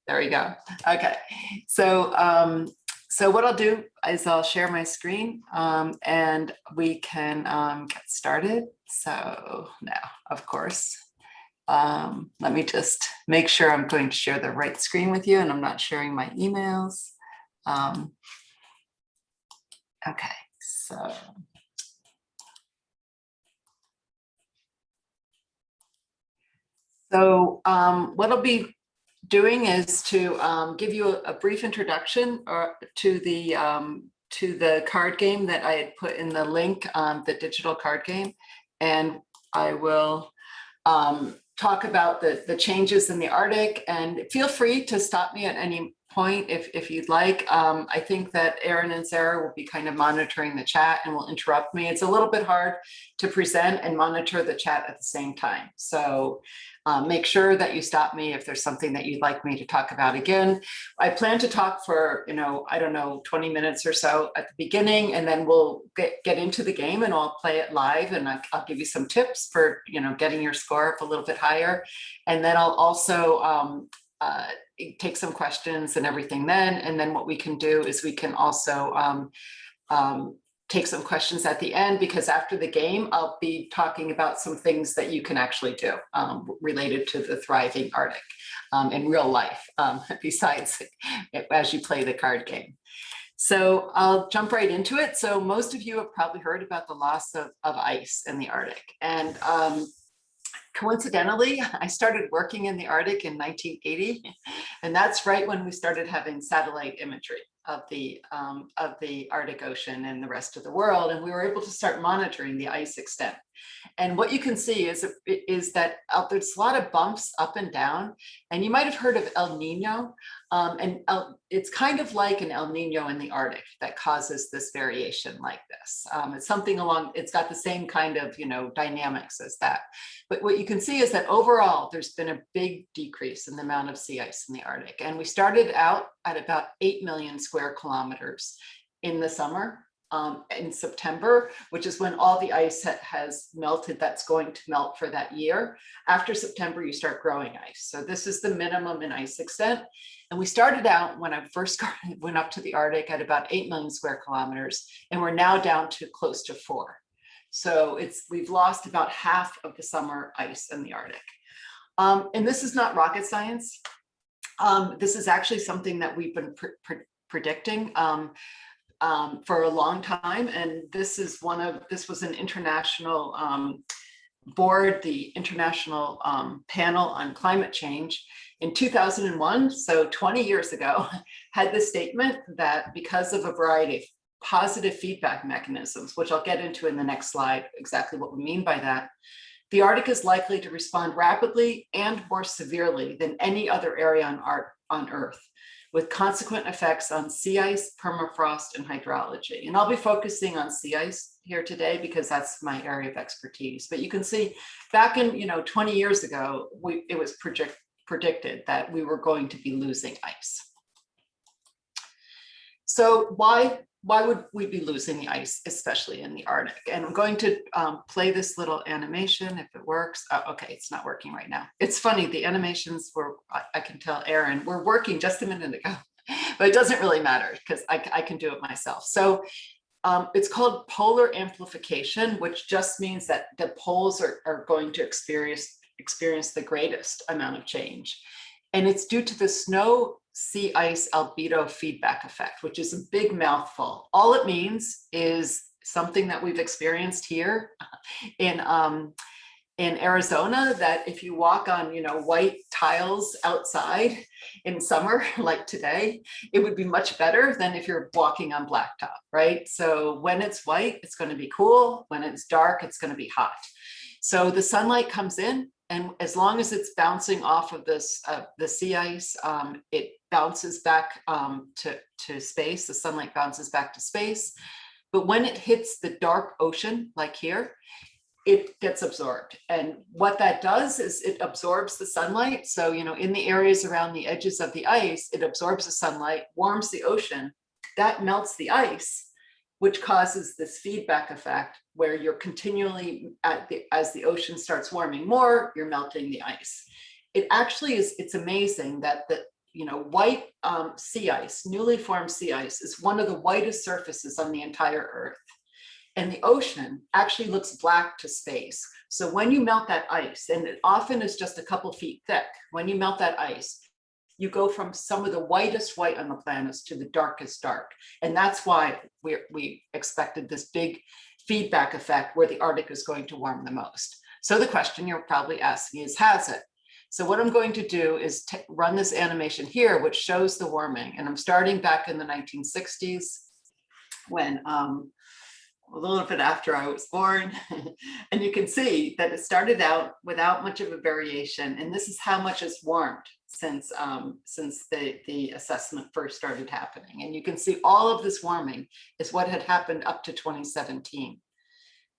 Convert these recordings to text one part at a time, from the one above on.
There we go. Okay, so so what I'll do is I'll share my screen and we can get started. So now, of course, let me just make sure I'm going to share the right screen with you and I'm not sharing my emails. Okay, so. So what I'll be doing is to give you a brief introduction to the card game that I had put in the link, the digital card game, and I will talk about the changes in the Arctic, and feel free to stop me at any point if you'd like. I think that Aaron and Sarah will be kind of monitoring the chat and will interrupt me. It's a little bit hard to present and monitor the chat at the same time. So make sure that you stop me if there's something that you'd like me to talk about again. I plan to talk for, I don't know, 20 minutes or so at the beginning, and then we'll get into the game and I'll play it live, and I'll give you some tips for, getting your score up a little bit higher. And then I'll also take some questions and everything then. And then what we can do is we can also take some questions at the end, because after the game, I'll be talking about some things that you can actually do related to the thriving Arctic in real life, besides as you play the card game. So I'll jump right into it. So most of you have probably heard about the loss of ice in the Arctic. And coincidentally, I started working in the Arctic in 1980, and that's right when we started having satellite imagery of the Arctic Ocean and the rest of the world, and we were able to start monitoring the ice extent. And what you can see is that there's a lot of bumps up and down, and you might have heard of El Nino, it's kind of like an El Nino in the Arctic that causes this variation like this. It's something it's got the same kind of dynamics as that. But what you can see is that overall, there's been a big decrease in the amount of sea ice in the Arctic. And we started out at about 8 million square kilometers in the summer. In September, which is when all the ice has melted that's going to melt for that year. After September, you start growing ice. So this is the minimum in ice extent. And we started out when I first went up to the Arctic at about 8 million square kilometers, and we're now down to close to 4. So we've lost about half of the summer ice in the Arctic. And this is not rocket science. This is actually something that we've been predicting for a long time, and this was an international board, the International Panel on Climate Change in 2001, so 20 years ago, had the statement that because of a variety of positive feedback mechanisms, which I'll get into in the next slide, exactly what we mean by that, the Arctic is likely to respond rapidly and more severely than any other area on Earth, with consequent effects on sea ice, permafrost, and hydrology. And I'll be focusing on sea ice here today because that's my area of expertise. But you can see back in 20 years ago, it was predicted that we were going to be losing ice. So why would we be losing the ice, especially in the Arctic? And I'm going to play this little animation if it works. Okay, it's not working right now. It's funny, the animations I can tell Aaron, were working just a minute ago, but it doesn't really matter because I can do it myself. So it's called polar amplification, which just means that the poles are going to experience the greatest amount of change. And it's due to the snow sea ice albedo feedback effect, which is a big mouthful. All it means is something that we've experienced here in Arizona, that if you walk on white tiles outside in summer like today, it would be much better than if you're walking on blacktop, right? So when it's white, it's going to be cool. When it's dark, it's going to be hot. So the sunlight comes in, and as long as it's bouncing off of this the sea ice, it bounces back to space. The sunlight bounces back to space. But when it hits the dark ocean, like here, it gets absorbed. And what that does is it absorbs the sunlight. So, in the areas around the edges of the ice, it absorbs the sunlight, warms the ocean, that melts the ice, which causes this feedback effect where you're continually, as the ocean starts warming more, you're melting the ice. it actually is, it's amazing that the, white sea ice, newly formed sea ice, is one of the whitest surfaces on the entire Earth. And the ocean actually looks black to space. So when you melt that ice, and it often is just a couple feet thick, when you melt that ice, you go from some of the whitest white on the planets to the darkest dark. And that's why we expected this big feedback effect where the Arctic is going to warm the most. So the question you're probably asking is, has it? So what I'm going to do is run this animation here, which shows the warming. And I'm starting back in the 1960s when, a little bit after I was born. And you can see that it started out without much of a variation. And this is how much it's warmed since the assessment first started happening. And you can see all of this warming is what had happened up to 2017.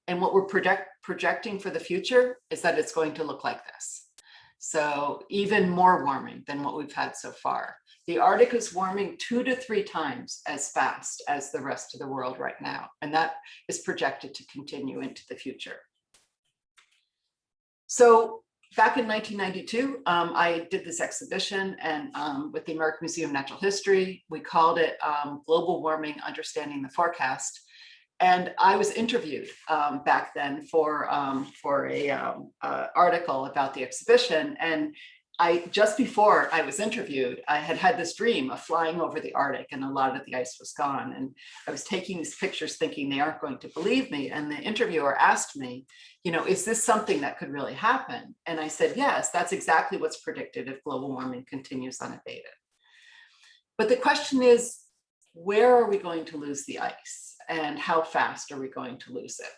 And what we're projecting for the future is that it's going to look like this. So even more warming than what we've had so far. The Arctic is warming 2 to 3 times as fast as the rest of the world right now. And that is projected to continue into the future. So back in 1992, I did this exhibition and with the American Museum of Natural History. We called it Global Warming, Understanding the Forecast. And I was interviewed back then for a article about the exhibition. And just before I was interviewed, I had this dream of flying over the Arctic and a lot of the ice was gone. And I was taking these pictures thinking they aren't going to believe me. And the interviewer asked me, is this something that could really happen? And I said, yes, that's exactly what's predicted if global warming continues unabated. But the question is, where are we going to lose the ice? And how fast are we going to lose it?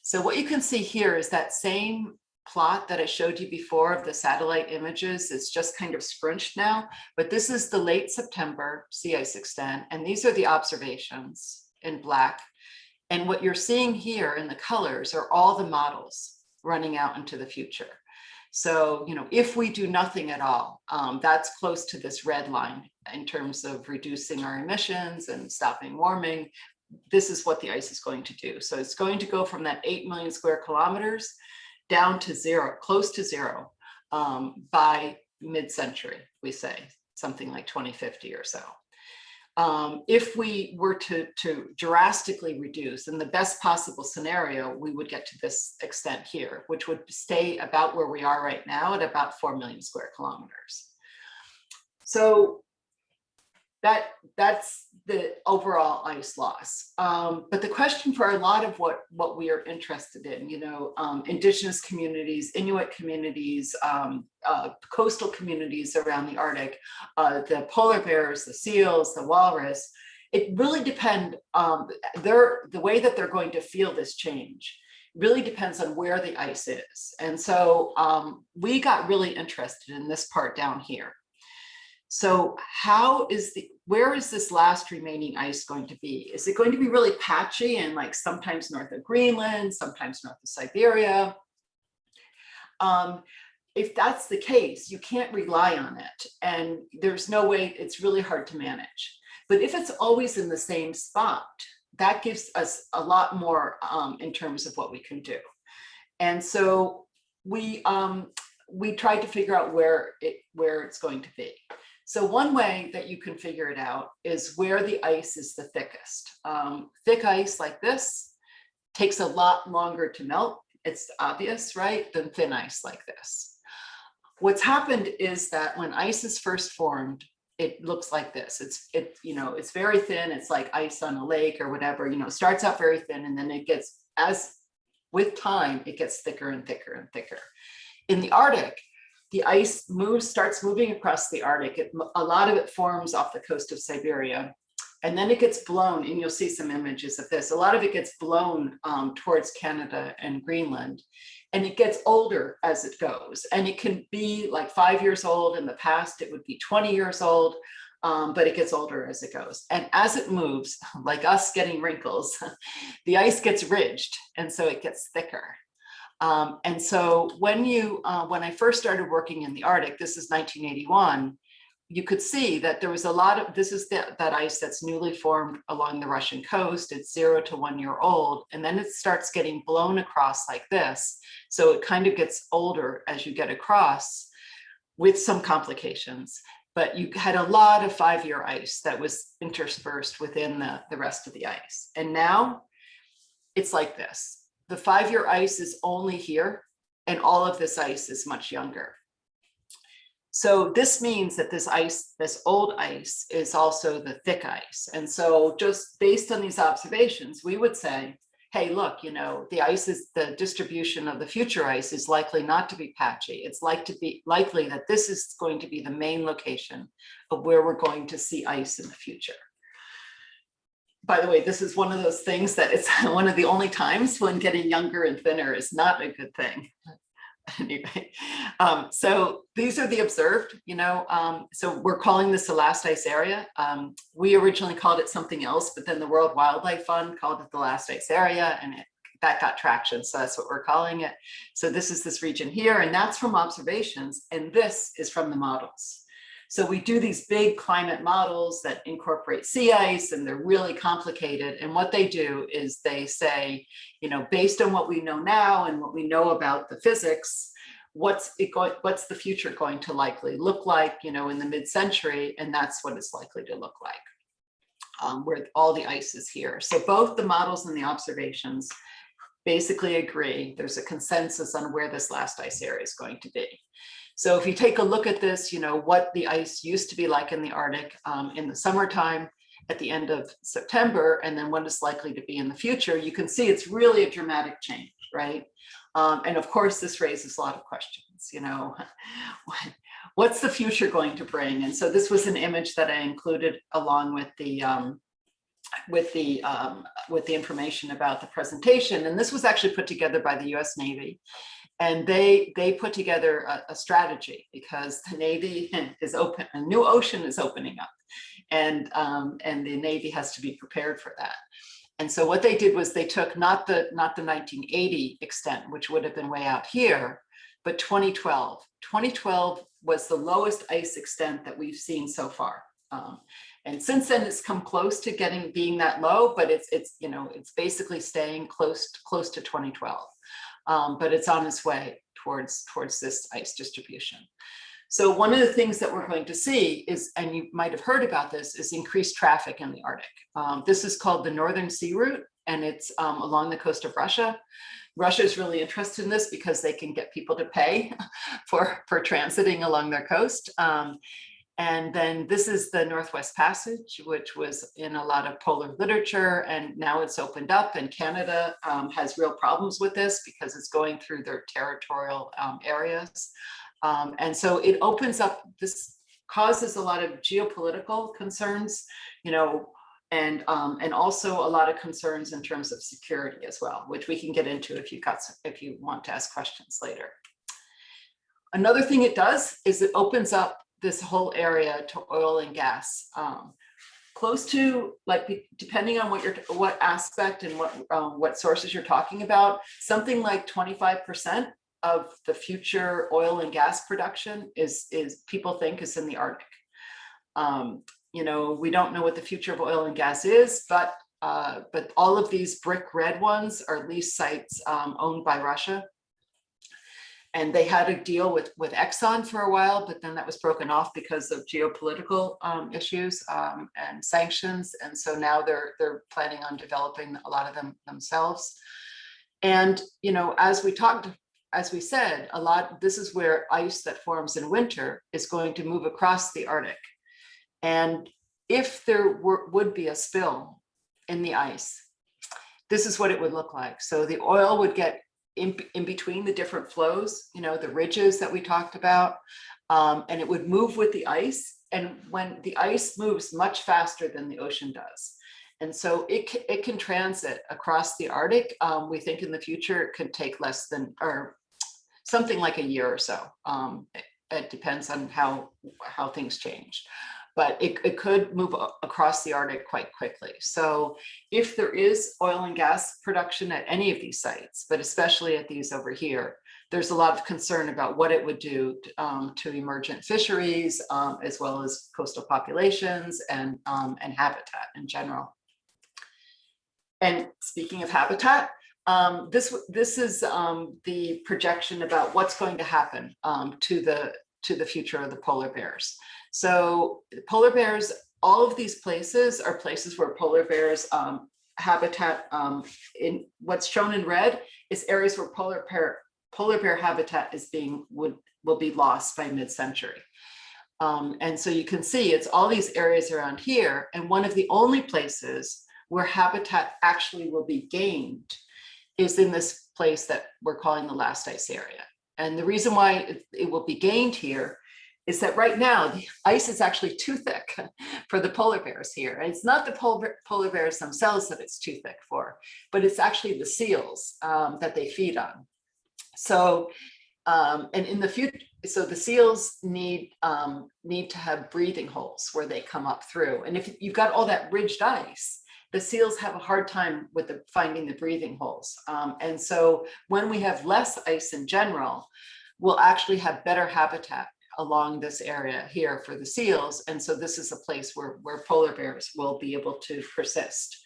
So what you can see here is that same plot that I showed you before of the satellite images. It's just kind of scrunched now, but this is the late September sea ice extent. And these are the observations in black. And what you're seeing here in the colors are all the models running out into the future. So, if we do nothing at all, that's close to this red line in terms of reducing our emissions and stopping warming. This is what the ice is going to do. So it's going to go from that 8 million square kilometers down to zero, close to zero, by mid-century, we say, something like 2050 or so. If we were to drastically reduce, in the best possible scenario, we would get to this extent here, which would stay about where we are right now at about 4 million square kilometers. So that's the overall ice loss. But the question for a lot of what we are interested in, indigenous communities, Inuit communities, coastal communities around the Arctic, the polar bears, the seals, the walrus, it really depends, the way that they're going to feel this change really depends on where the ice is. And so we got really interested in this part down here. So where is this last remaining ice going to be? Is it going to be really patchy and like sometimes north of Greenland, sometimes north of Siberia? If that's the case, you can't rely on it. And there's no way, it's really hard to manage. But if it's always in the same spot, that gives us a lot more in terms of what we can do. And so we tried to figure out where it's going to be. So one way that you can figure it out is where the ice is the thickest. Thick ice like this takes a lot longer to melt. It's obvious, right? Than thin ice like this. What's happened is that when ice is first formed, it looks like this. It's very thin. It's like ice on a lake or whatever. It starts out very thin, and then it gets, with time, it gets thicker and thicker and thicker. In the Arctic, the ice starts moving across the Arctic. A lot of it forms off the coast of Siberia, and then it gets blown, and you'll see some images of this. A lot of it gets blown towards Canada and Greenland, and it gets older as it goes. And it can be like 5 years old. In the past, it would be 20 years old, but it gets older as it goes. And as it moves, like us getting wrinkles, the ice gets ridged, and so it gets thicker. And so when I first started working in the Arctic, this is 1981, you could see that there was a lot of, this is that ice that's newly formed along the Russian coast. It's 0 to 1 year old, and then it starts getting blown across like this. So it kind of gets older as you get across. with some complications. But you had a lot of 5-year ice that was interspersed within the rest of the ice. And now it's like this. The 5-year ice is only here, and all of this ice is much younger. So this means that this ice, this old ice, is also the thick ice. And so just based on these observations, we would say, hey, look, you know, the ice is, the distribution of the future ice is likely not to be patchy. It's likely that this is going to be the main location of where we're going to see ice in the future. By the way, this is one of those things that it's one of the only times when getting younger and thinner is not a good thing. Anyway, so these are the observed, you know, so we're calling this the last ice area. We originally called it something else, but then the World Wildlife Fund called it the last ice area, and that got traction. So that's what we're calling it. So this is this region here, and that's from observations, and this is from the models. So we do these big climate models that incorporate sea ice, and they're really complicated. And what they do is they say, you know, based on what we know now and what we know about the physics, what's the future going to likely look like, you know, in the mid-century, and that's what it's likely to look like, where all the ice is here. So both the models and the observations basically agree. There's a consensus on where this last ice area is going to be. So if you take a look at this, you know, what the ice used to be like in the Arctic in the summertime at the end of September, and then what it's likely to be in the future, you can see it's really a dramatic change, right? And of course, this raises a lot of questions, you know, what's the future going to bring? And so this was an image that I included along with the information about the presentation. And this was actually put together by the US Navy. And they put together a strategy because the Navy is open, a new ocean is opening up, and the Navy has to be prepared for that. And so what they did was they took not the 1980 extent, which would have been way out here, but 2012. 2012 was the lowest ice extent that we've seen so far. And since then it's come close to being that low, but it's you know, it's basically staying close to 2012. But it's on its way towards this ice distribution. So one of the things that we're going to see is, and you might have heard about this, is increased traffic in the Arctic. This is called the Northern Sea Route, and it's along the coast of Russia. Russia is really interested in this because they can get people to pay for transiting along their coast. And then this is the Northwest Passage, which was in a lot of polar literature, and now it's opened up, and Canada has real problems with this because it's going through their territorial areas. And so it opens up, this causes a lot of geopolitical concerns, you know, and also a lot of concerns in terms of security as well, which we can get into if you want to ask questions later. Another thing it does is it opens up this whole area to oil and gas, close to, like, depending on what aspect and what sources you're talking about, something like 25% of the future oil and gas production is people think is in the Arctic. You know, we don't know what the future of oil and gas is, but all of these brick red ones are lease sites owned by Russia. And they had a deal with Exxon for a while, but then that was broken off because of geopolitical issues and sanctions. And so now they're planning on developing a lot of them themselves. And, you know, as we said, this is where ice that forms in winter is going to move across the Arctic. And if there would be a spill in the ice, this is what it would look like. So the oil would get in between the different flows, you know, the ridges that we talked about, and it would move with the ice. And when the ice moves much faster than the ocean does, and so it can transit across the Arctic. We think in the future it could take less than, or something like a year or so. It depends on how things change. But it could move across the Arctic quite quickly. So if there is oil and gas production at any of these sites, but especially at these over here, there's a lot of concern about what it would do to emergent fisheries, as well as coastal populations and habitat in general. And speaking of habitat, this is the projection about what's going to happen to to the future of the polar bears. So polar bears, all of these places are places where polar bears habitat, in what's shown in red is areas where polar bear habitat is will be lost by mid-century. And so you can see it's all these areas around here, and one of the only places where habitat actually will be gained is in this place that we're calling the last ice area. And the reason why it will be gained here is that right now the ice is actually too thick for the polar bears here. And it's not the polar bears themselves that it's too thick for, but it's actually the seals that they feed on. So, and in the future, so the seals need to have breathing holes where they come up through. And if you've got all that ridged ice, the seals have a hard time with finding the breathing holes. And so when we have less ice in general, we'll actually have better habitat along this area here for the seals. And so this is a place where polar bears will be able to persist.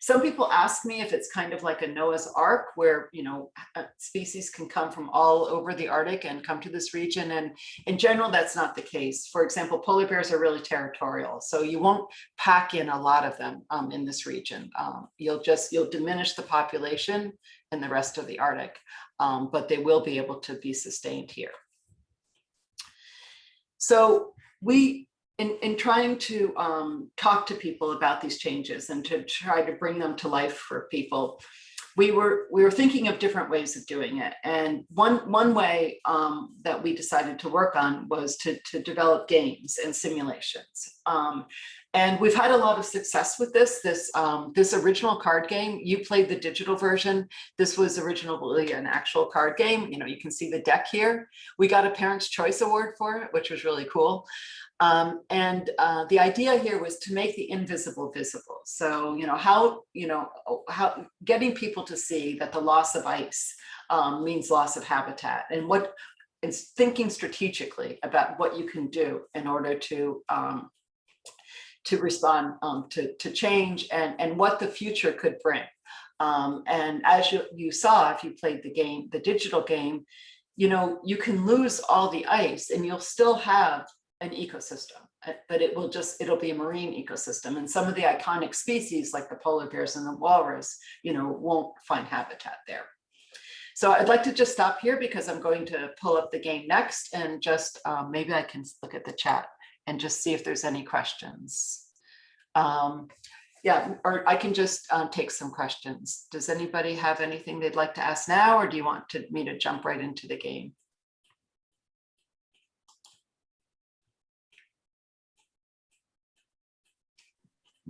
Some people ask me if it's kind of like a Noah's Ark where, you know, species can come from all over the Arctic and come to this region. And in general, that's not the case. For example, polar bears are really territorial. So you won't pack in a lot of them in this region. You'll diminish the population in the rest of the Arctic, but they will be able to be sustained here. So in trying to talk to people about these changes and to try to bring them to life for people, we were thinking of different ways of doing it. And one way that we decided to work on was to develop games and simulations. And we've had a lot of success with this original card game. You played the digital version. This was originally an actual card game. You know, you can see the deck here. We got a Parents' Choice Award for it, which was really cool. The idea here was to make the invisible visible. So, how getting people to see that the loss of ice means loss of habitat, and thinking strategically about what you can do in order to respond to change and what the future could bring. And as you saw, if you played the digital game, you can lose all the ice and you'll still have an ecosystem, but it'll be a marine ecosystem. And some of the iconic species like the polar bears and the walrus, won't find habitat there. So I'd like to just stop here because I'm going to pull up the game next, and just maybe I can look at the chat and just see if there's any questions. Yeah, or I can just take some questions. Does anybody have anything they'd like to ask now, or do you want me to jump right into the game?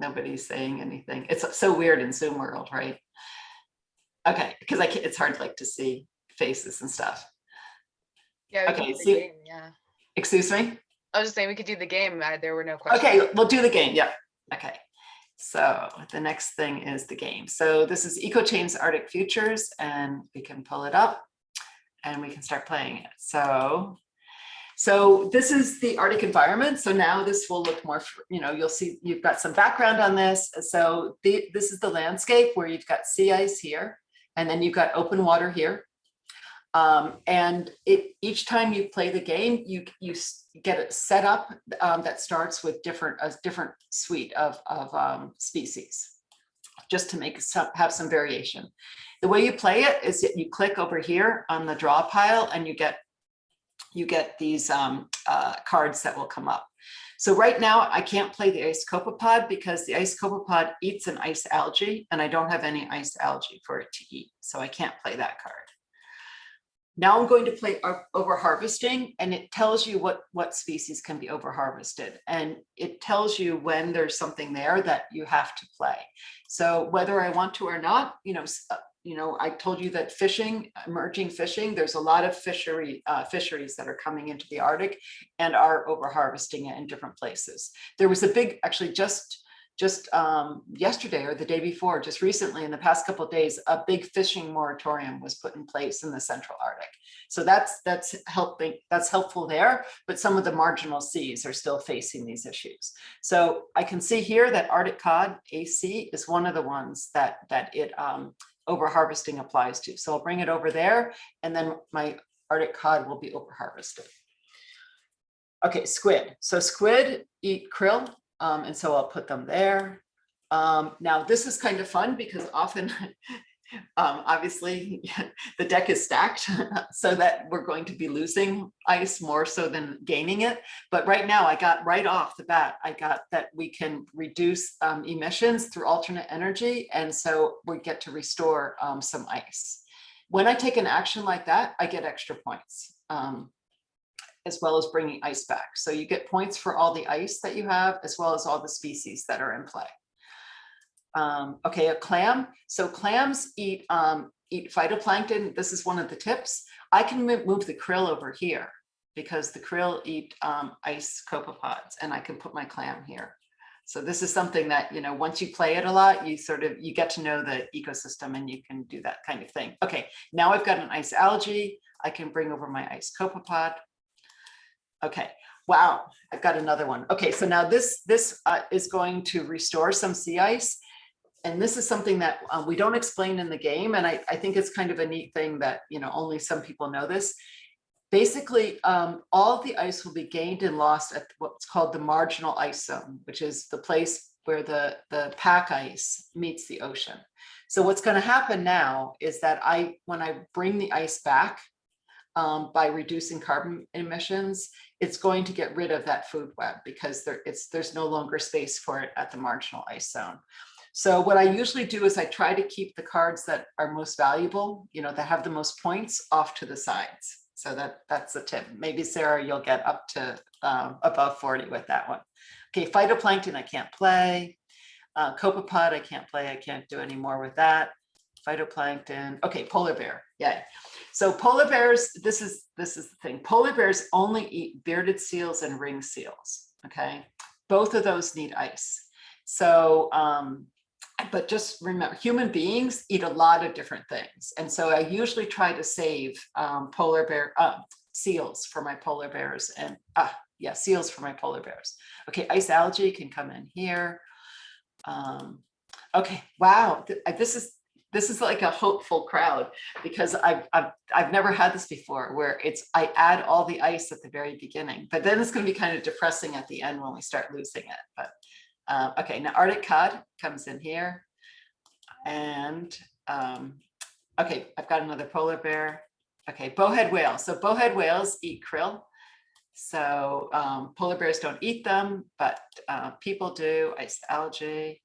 Nobody's saying anything. It's so weird in Zoom world, right? Okay, because it's hard to see faces and stuff. Yeah. Okay. So, game, yeah. Excuse me? I was just saying we could do the game. There were no questions. Okay, we'll do the game. Yeah. Okay. So the next thing is the game. So this is EcoChains Arctic Futures, and we can pull it up and we can start playing it. So this is the Arctic environment. So now this will look more, you'll see you've got some background on this. So this is the landscape where you've got sea ice here, and then you've got open water here. And each time you play the game, you get it set up that starts with a different suite of species, just to have some variation. The way you play it is that you click over here on the draw pile, and you get these cards that will come up. So right now I can't play the ice copepod because the ice copepod eats an ice algae, and I don't have any ice algae for it to eat. So I can't play that card. Now I'm going to play over harvesting, and it tells you what species can be over harvested, and it tells you when there's something there that you have to play. So whether I want to or not, I told you that emerging fishing, there's a lot of fisheries that are coming into the Arctic and are over harvesting it in different places. There was a big, actually just yesterday or the day before, just recently in the past couple of days, a big fishing moratorium was put in place in the Central Arctic. So that's helpful there, but some of the marginal seas are still facing these issues. So I can see here that Arctic cod AC is one of the ones that it over harvesting applies to. So I'll bring it over there, and then my Arctic cod will be over harvested. Okay, squid. So squid eat krill, and so I'll put them there. Now this is kind of fun because often, obviously, the deck is stacked so that we're going to be losing ice more so than gaining it. But right now, I got right off the bat, I got that we can reduce emissions through alternate energy, and so we get to restore some ice. When I take an action like that, I get extra points. As well as bringing ice back. So you get points for all the ice that you have, as well as all the species that are in play. Okay, a clam. So clams eat phytoplankton. This is one of the tips. I can move the krill over here because the krill eat ice copepods, and I can put my clam here. So this is something that, you know, once you play it a lot, you get to know the ecosystem and you can do that kind of thing. Okay, now I've got an ice algae. I can bring over my ice copepod. Okay, wow, I've got another one. Okay, so now this is going to restore some sea ice. And this is something that we don't explain in the game. And I think it's kind of a neat thing that, you know, only some people know this. Basically, all of the ice will be gained and lost at what's called the marginal ice zone, which is the place where the pack ice meets the ocean. So what's going to happen now is that when I bring the ice back, by reducing carbon emissions, it's going to get rid of that food web because there's no longer space for it at the marginal ice zone. So what I usually do is I try to keep the cards that are most valuable, you know, that have the most points off to the sides. So that's the tip. Maybe Sarah, you'll get up to above 40 with that one. Okay, phytoplankton, I can't play. Copepod, I can't play. I can't do any more with that. Phytoplankton. Okay, polar bear. Yeah. So polar bears, this is the thing. Polar bears only eat bearded seals and ring seals. Okay, both of those need ice. So, but just remember, human beings eat a lot of different things, and so I usually try to save polar bear seals for my polar bears, and seals for my polar bears. Okay, ice algae can come in here. Okay, wow, this is like a hopeful crowd because I've never had this before where I add all the ice at the very beginning, but then it's going to be kind of depressing at the end when we start losing it. But okay, now Arctic cod comes in here, and okay, I've got another polar bear. Okay, bowhead whale. So bowhead whales eat krill. So polar bears don't eat them, but people do. Ice algae.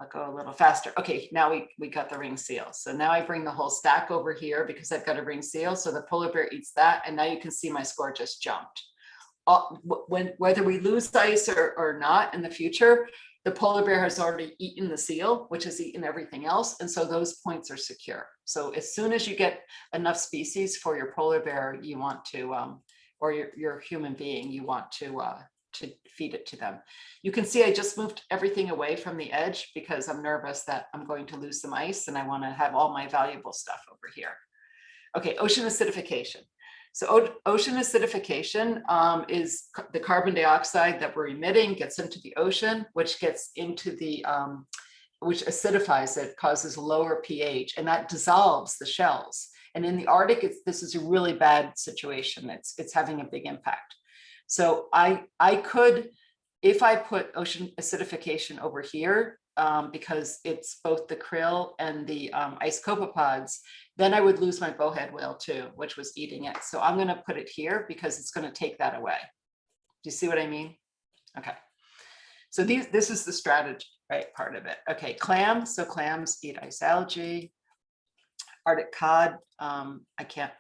I'll go a little faster. Okay, now we got the ring seal. So now I bring the whole stack over here because I've got a ring seal. So the polar bear eats that, and now you can see my score just jumped. Whether we lose ice or not in the future, the polar bear has already eaten the seal, which has eaten everything else, and so those points are secure. So as soon as you get enough species for your polar bear, you want to, or your human being, you want to feed it to them. You can see I just moved everything away from the edge because I'm nervous that I'm going to lose some ice, and I want to have all my valuable stuff over here. Okay, ocean acidification. So ocean acidification is the carbon dioxide that we're emitting gets into the ocean, which gets into the, which acidifies it, causes lower pH, and that dissolves the shells. And in the Arctic, this is a really bad situation. It's having a big impact. So I could, if I put ocean acidification over here, because it's both the krill and the ice copepods, then I would lose my bowhead whale too, which was eating it. So I'm going to put it here because it's going to take that away. Do you see what I mean? Okay. So this is the strategy, right, part of it. Okay, clams. So clams eat ice algae. Arctic cod, I can't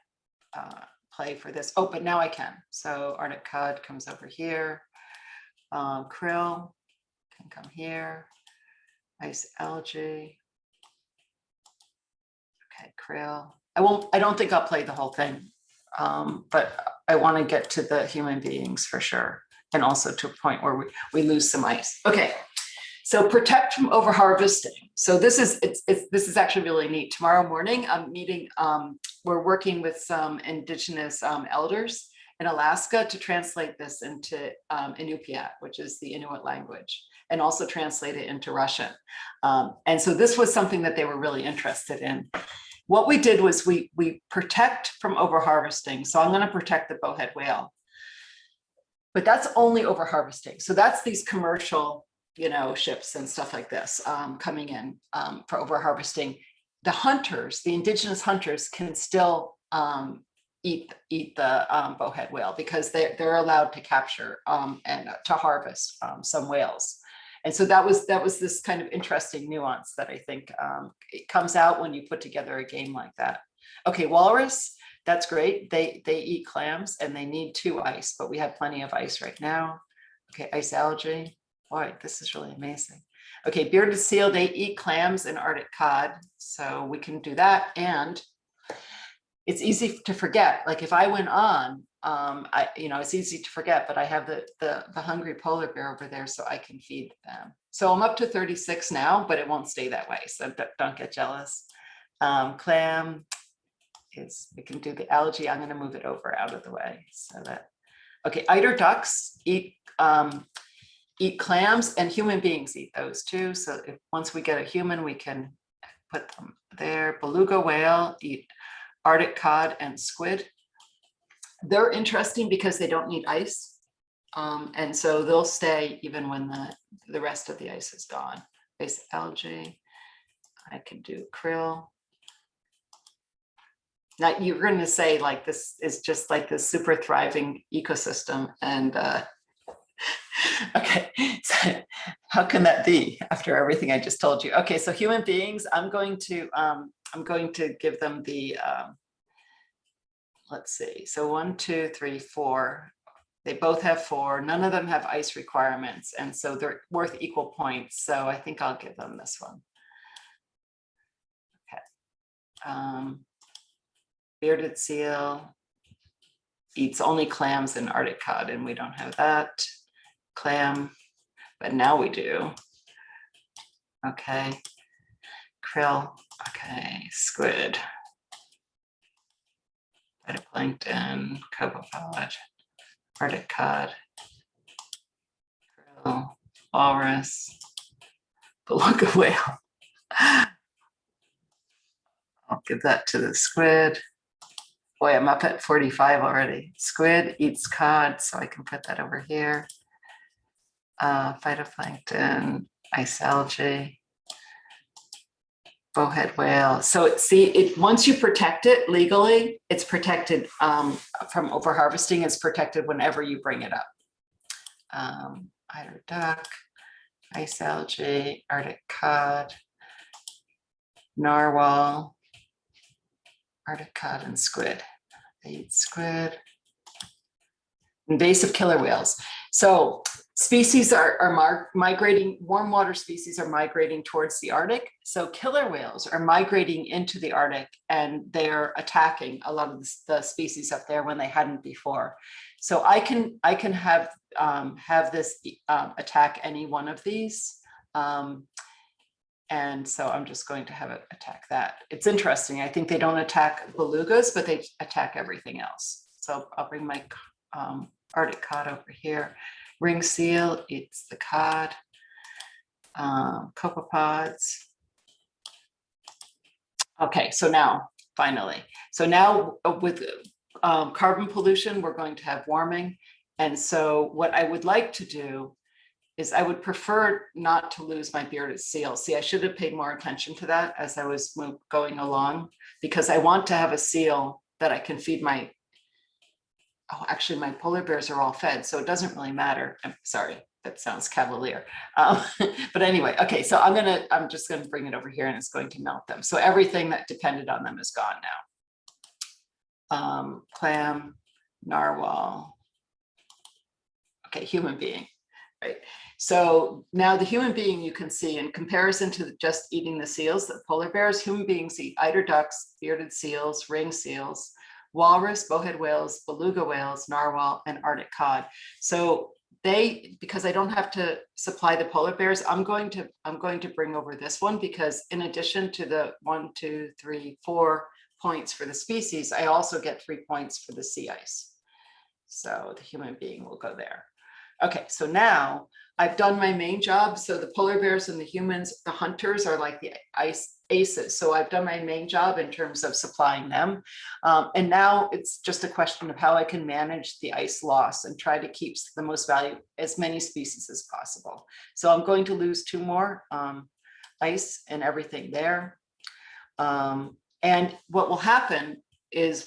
play for this. Oh, but now I can. So Arctic cod comes over here. Krill can come here. Ice algae. Okay, krill. I don't think I'll play the whole thing, but I want to get to the human beings for sure, and also to a point where we lose some ice. Okay, so protect from overharvesting. So this is actually really neat. Tomorrow morning, I'm meeting. We're working with some indigenous elders in Alaska to translate this into Inupiat, which is the Inuit language, and also translate it into Russian. And so this was something that they were really interested in. What we did was we protect from overharvesting. So I'm going to protect the bowhead whale. but that's only over harvesting. So that's these commercial, ships and stuff like this coming in for over harvesting. The hunters, the indigenous hunters, can still eat the bowhead whale because they're allowed to capture and to harvest some whales. And so that was this kind of interesting nuance that I think it comes out when you put together a game like that. Okay, walrus, that's great. They eat clams and they need 2 ice, but we have plenty of ice right now. Okay, ice algae. Boy, this is really amazing. Okay, bearded seal, they eat clams and Arctic cod, so we can do that. And it's easy to forget. Like if I went on, it's easy to forget, but I have the hungry polar bear over there, so I can feed them. So I'm up to 36 now, but it won't stay that way. So don't get jealous. Clam is, we can do the algae. I'm going to move it over out of the way so that, okay, eider ducks eat clams, and human beings eat those too. So once we get a human, we can put them there. Beluga whale eat Arctic cod and squid. They're interesting because they don't need ice. And so they'll stay even when the rest of the ice is gone. Ice algae, I can do krill. Now you're going to say like this is just like this super thriving ecosystem, and okay, so how can that be after everything I just told you? Okay, so human beings, I'm going to give them the let's see, so 1, 2, 3, 4. They both have 4. None of them have ice requirements, and so they're worth equal points. So I think I'll give them this one. Okay. Bearded seal eats only clams and Arctic cod, and we don't have that. Clam, but now we do. Okay. Krill. Okay. Squid. Phytoplankton, copepod, Arctic cod, krill, walrus, beluga whale. I'll give that to the squid. Boy, I'm up at 45 already. Squid eats cod, so I can put that over here. Phytoplankton, ice algae, bowhead whale. So once you protect it legally, it's protected from overharvesting. It's protected whenever you bring it up. Eider duck, ice algae, Arctic cod, narwhal, Arctic cod, and squid. They eat squid. Invasive killer whales. So species are migrating, warm water species are migrating towards the Arctic. So killer whales are migrating into the Arctic, and they're attacking a lot of the species up there when they hadn't before. So I can have this attack any one of these. And so I'm just going to have it attack that. It's interesting. I think they don't attack belugas, but they attack everything else. So I'll bring my Arctic cod over here. Ring seal eats the cod. Copepods. Okay, so now finally. So now with carbon pollution, we're going to have warming. And so what I would like to do is I would prefer not to lose my bearded seal. See, I should have paid more attention to that as I was going along, because I want to have a seal that I can feed my, oh, actually my polar bears are all fed, so it doesn't really matter. I'm sorry, that sounds cavalier. But anyway, okay, so I'm just gonna bring it over here and it's going to melt them. So everything that depended on them is gone now. Clam, narwhal, okay, human being. Right. So now the human being, you can see in comparison to just eating the seals, the polar bears, human beings eat eider ducks, bearded seals, ring seals, walrus, bowhead whales, beluga whales, narwhal, and Arctic cod. So because I don't have to supply the polar bears, I'm going to bring over this one, because in addition to the 1, 2, 3, 4 points for the species, I also get 3 points for the sea ice. So the human being will go there. Okay, so now I've done my main job. So the polar bears and the humans, the hunters, are like the ice ACEs. So I've done my main job in terms of supplying them. And now it's just a question of how I can manage the ice loss and try to keep the most value, as many species as possible. So I'm going to lose 2 more ice and everything there. And what will happen is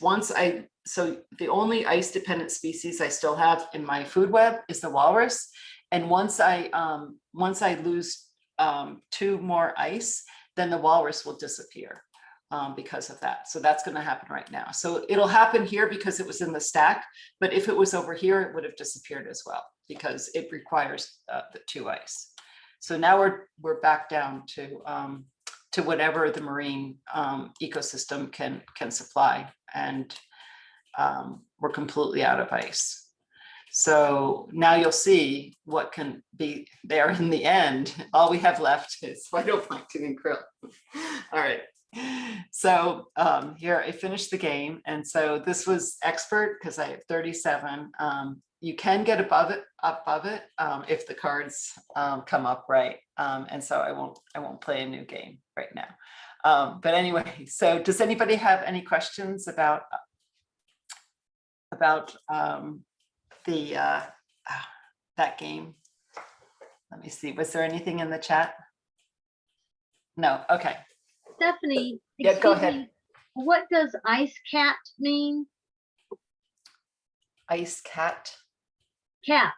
so the only ice dependent species I still have in my food web is the walrus. And once I lose 2 more ice, then the walrus will disappear because of that. So that's going to happen right now. So it'll happen here because it was in the stack, but if it was over here, it would have disappeared as well because it requires the 2 ice. So now we're back down to whatever the marine ecosystem can supply, and we're completely out of ice. So now you'll see what can be there in the end. All we have left is phytoplankton and krill. All right. So here I finished the game. And so this was expert because I have 37. You can get above it if the cards come up right. And so I won't play a new game right now. But anyway, so does anybody have any questions about that game? Let me see. Was there anything in the chat? No. Okay. Stephanie, Yeah, go excuse ahead. me, what does ice cat mean? Ice cat. Cat.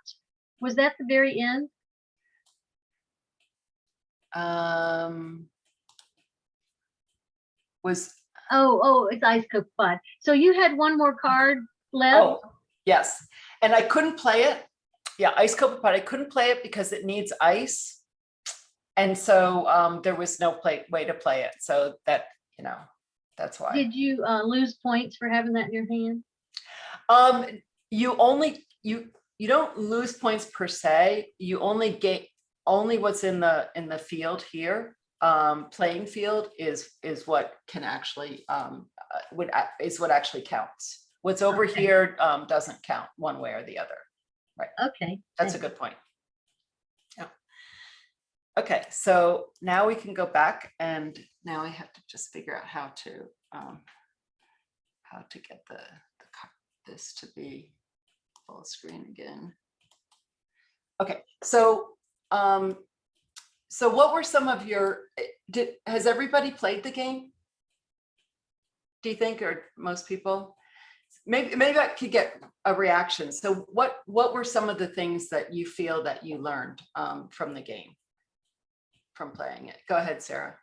Was that the very end? Oh, it's ice copepod. So you had 1 more card left? Oh, yes. And I couldn't play it. Yeah, ice copepod. I couldn't play it because it needs ice. And so there was no way to play it. So that, that's why. Did you lose points for having that in your hand? You don't lose points per se. You only get what's in the field here. Playing field is what can actually is what actually counts. What's over here doesn't count one way or the other. Right. Okay. That's a good point. Yeah. Okay, so now we can go back, and now I have to just figure out how to get this to be full screen again. Okay, so what were some of your, has everybody played the game? Do you think, or most people? Maybe I could get a reaction. So what were some of the things that you feel that you learned from the game, from playing it? Go ahead, Sarah.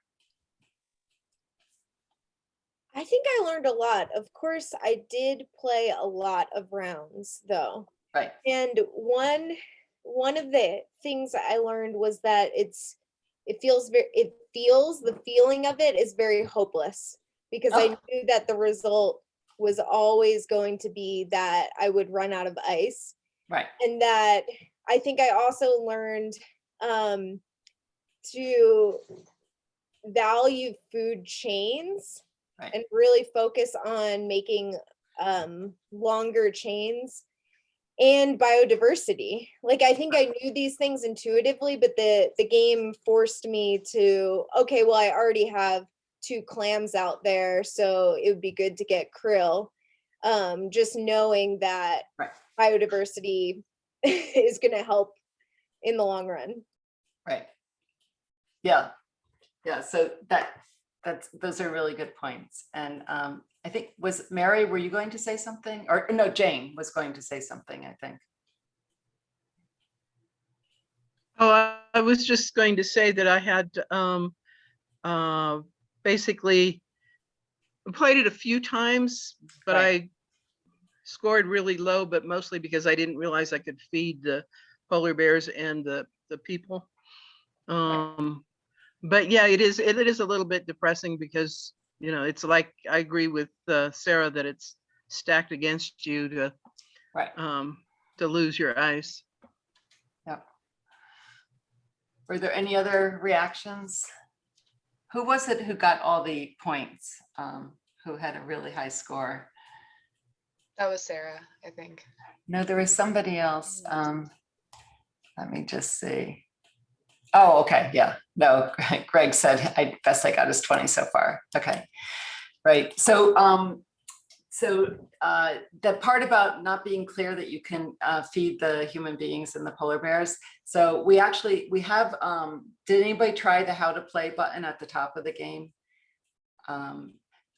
I think I learned a lot. Of course, I did play a lot of rounds though. Right. And one of the things I learned was that the feeling of it is very hopeless, because I knew that the result was always going to be that I would run out of ice. Right. And that I think I also learned to value food chains. Right. And really focus on making longer chains and biodiversity. Like, I think I knew these things intuitively, but the game forced me to, okay, well, I already have 2 clams out there, so it would be good to get krill. Just knowing that biodiversity is going to help in the long run. Right. Yeah. Yeah. So those are really good points. And I think, was Mary, were you going to say something? Or no, Jane was going to say something, I think. Oh, I was just going to say that I had basically played it a few times, but I scored really low, but mostly because I didn't realize I could feed the polar bears and the people. But yeah, it is a little bit depressing because, it's like, I agree with Sarah that it's stacked against you to lose your ice. Yeah. Were there any other reactions? Who was it who got all the points? Who had a really high score? That was Sarah, I think. No, there was somebody else. Let me just see. Oh, okay, yeah. No, Greg said best I got is 20 so far. Okay, right. So the part about not being clear that you can feed the human beings and the polar bears. So we have, did anybody try the how to play button at the top of the game?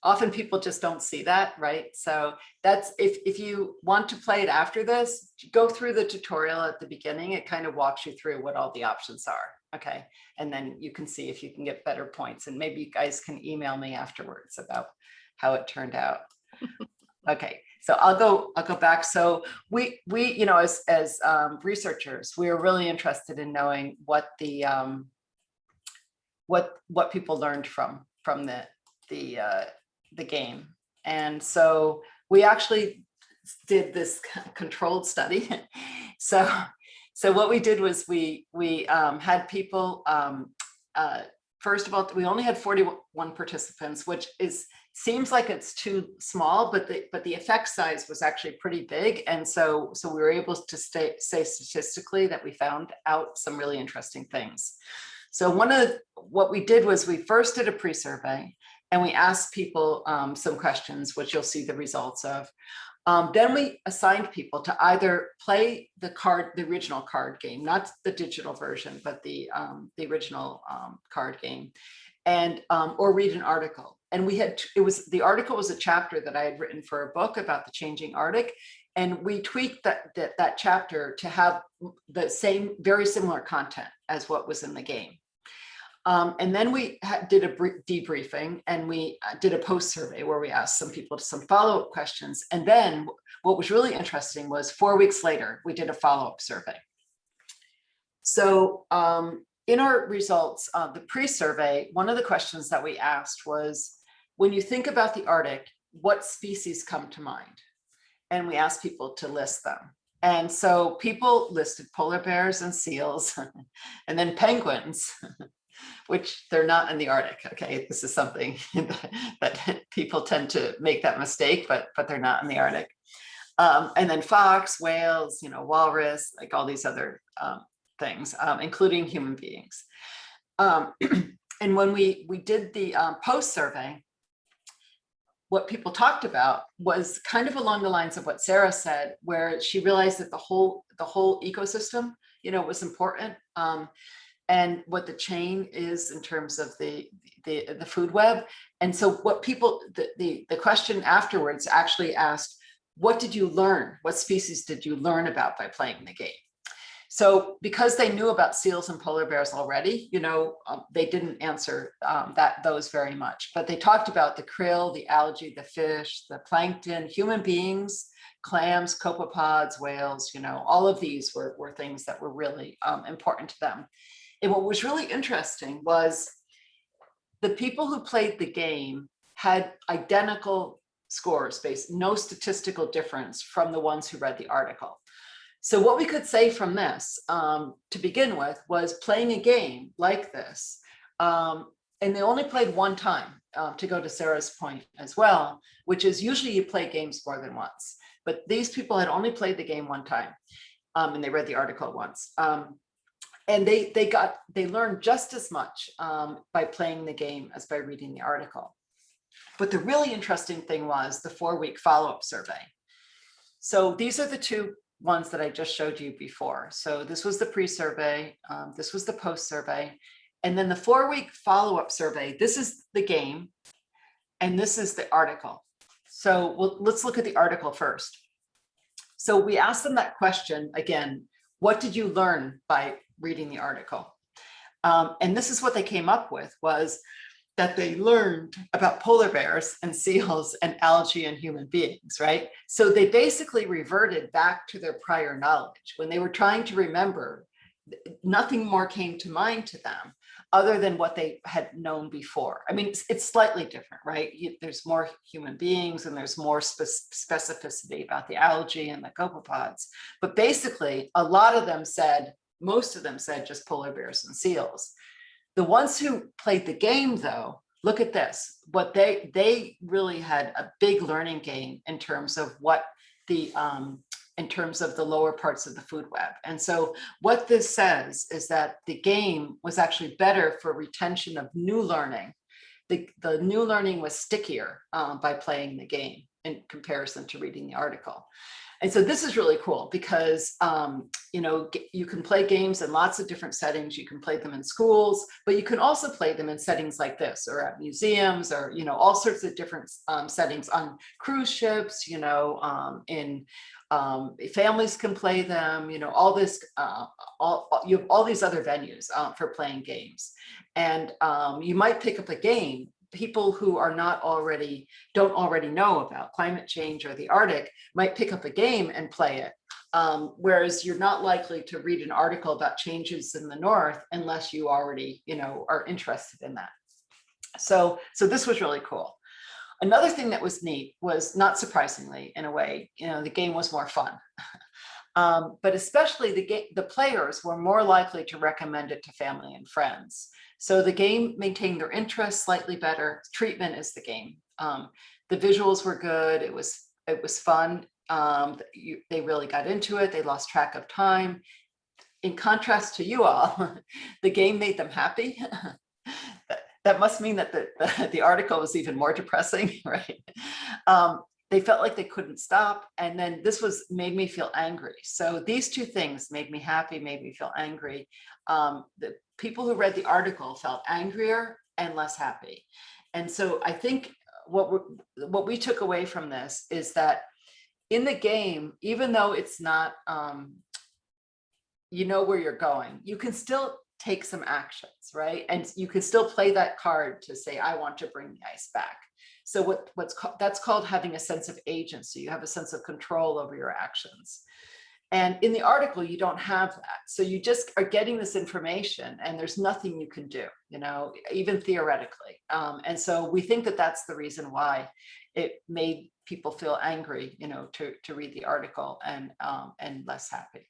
Often people just don't see that, right? So that's, if you want to play it after this, go through the tutorial at the beginning. It kind of walks you through what all the options are, okay? And then you can see if you can get better points, and maybe you guys can email me afterwards about how it turned out. Okay, so I'll go back. So we you know, as researchers, we are really interested in knowing what the what people learned from the game. And so we actually did this controlled study. So what we did was we had people, first of all, we only had 41 participants, which seems like it's too small, but the effect size was actually pretty big. And so we were able to say statistically that we found out some really interesting things. So what we did was we first did a pre-survey, and we asked people some questions, which you'll see the results of. Then we assigned people to either play the original card game, not the digital version, but the original card game, and or read an article. And the article was a chapter that I had written for a book about the changing Arctic, and we tweaked that chapter to have the same, very similar content as what was in the game. And then we did a debriefing, and we did a post survey where we asked some people some follow-up questions. And then what was really interesting was 4 weeks later, we did a follow-up survey. So in our results, the pre-survey, one of the questions that we asked was, when you think about the Arctic, what species come to mind? And we asked people to list them. And so people listed polar bears and seals, and then penguins, which they're not in the Arctic. Okay, this is something that people tend to make that mistake, but they're not in the Arctic. And then fox, whales, you know, walrus, like all these other things, including human beings. And when we did the post survey, what people talked about was kind of along the lines of what Sarah said, where she realized that the whole ecosystem, you know, was important. And what the chain is in terms of the food web. And so what people, the question afterwards actually asked, what did you learn? What species did you learn about by playing the game? So because they knew about seals and polar bears already, you know, they didn't answer those very much, but they talked about the krill, the algae, the fish, the plankton, human beings, clams, copepods, whales, you know, all of these were things that were really important to them. And what was really interesting was the people who played the game had identical scores, no statistical difference from the ones who read the article. So what we could say from this, to begin with, was playing a game like this, and they only played one time, to go to Sarah's point as well, which is usually you play games more than once. But these people had only played the game one time, and they read the article once. And they learned just as much by playing the game as by reading the article. But the really interesting thing was the 4-week follow-up survey. So these are the two ones that I just showed you before. So this was the pre-survey, this was the post-survey, and then the 4-week follow-up survey, this is the game, and this is the article. So let's look at the article first. So we asked them that question again, what did you learn by reading the article? And this is what they came up with, was that they learned about polar bears and seals and algae and human beings, right? So they basically reverted back to their prior knowledge. When they were trying to remember, nothing more came to mind to them other than what they had known before. I mean, it's slightly different, right? There's more human beings and there's more specificity about the algae and the copepods. But basically, most of them said just polar bears and seals. The ones who played the game, though, look at this. What they really had a big learning gain in terms of what the in terms of the lower parts of the food web. And so what this says is that the game was actually better for retention of new learning. The new learning was stickier by playing the game in comparison to reading the article. And so this is really cool because, you know, you can play games in lots of different settings. You can play them in schools, but you can also play them in settings like this, or at museums, or, you know, all sorts of different settings on cruise ships, you know, families can play them, you know, all this, you have all these other venues for playing games. And you might pick up a game. People who are don't already know about climate change or the Arctic might pick up a game and play it. Whereas you're not likely to read an article about changes in the North unless you already, you know, are interested in that. So this was really cool. Another thing that was neat was, not surprisingly, in a way, you know, the game was more fun. But especially the players were more likely to recommend it to family and friends. So the game maintained their interest slightly better. Treatment is the game. The visuals were good. It was fun. They really got into it. They lost track of time. In contrast to you all, the game made them happy. That must mean that the article was even more depressing, right? They felt like they couldn't stop. And then this made me feel angry. So these two things made me happy, made me feel angry. The people who read the article felt angrier and less happy. And so I think what we took away from this is that in the game, even though it's not, you know where you're going, you can still take some actions, right? And you can still play that card to say, I want to bring the ice back. So that's called having a sense of agency. You have a sense of control over your actions. And in the article, you don't have that. So you just are getting this information and there's nothing you can do, you know, even theoretically. And so we think that that's the reason why it made people feel angry, you know, to read the article and less happy.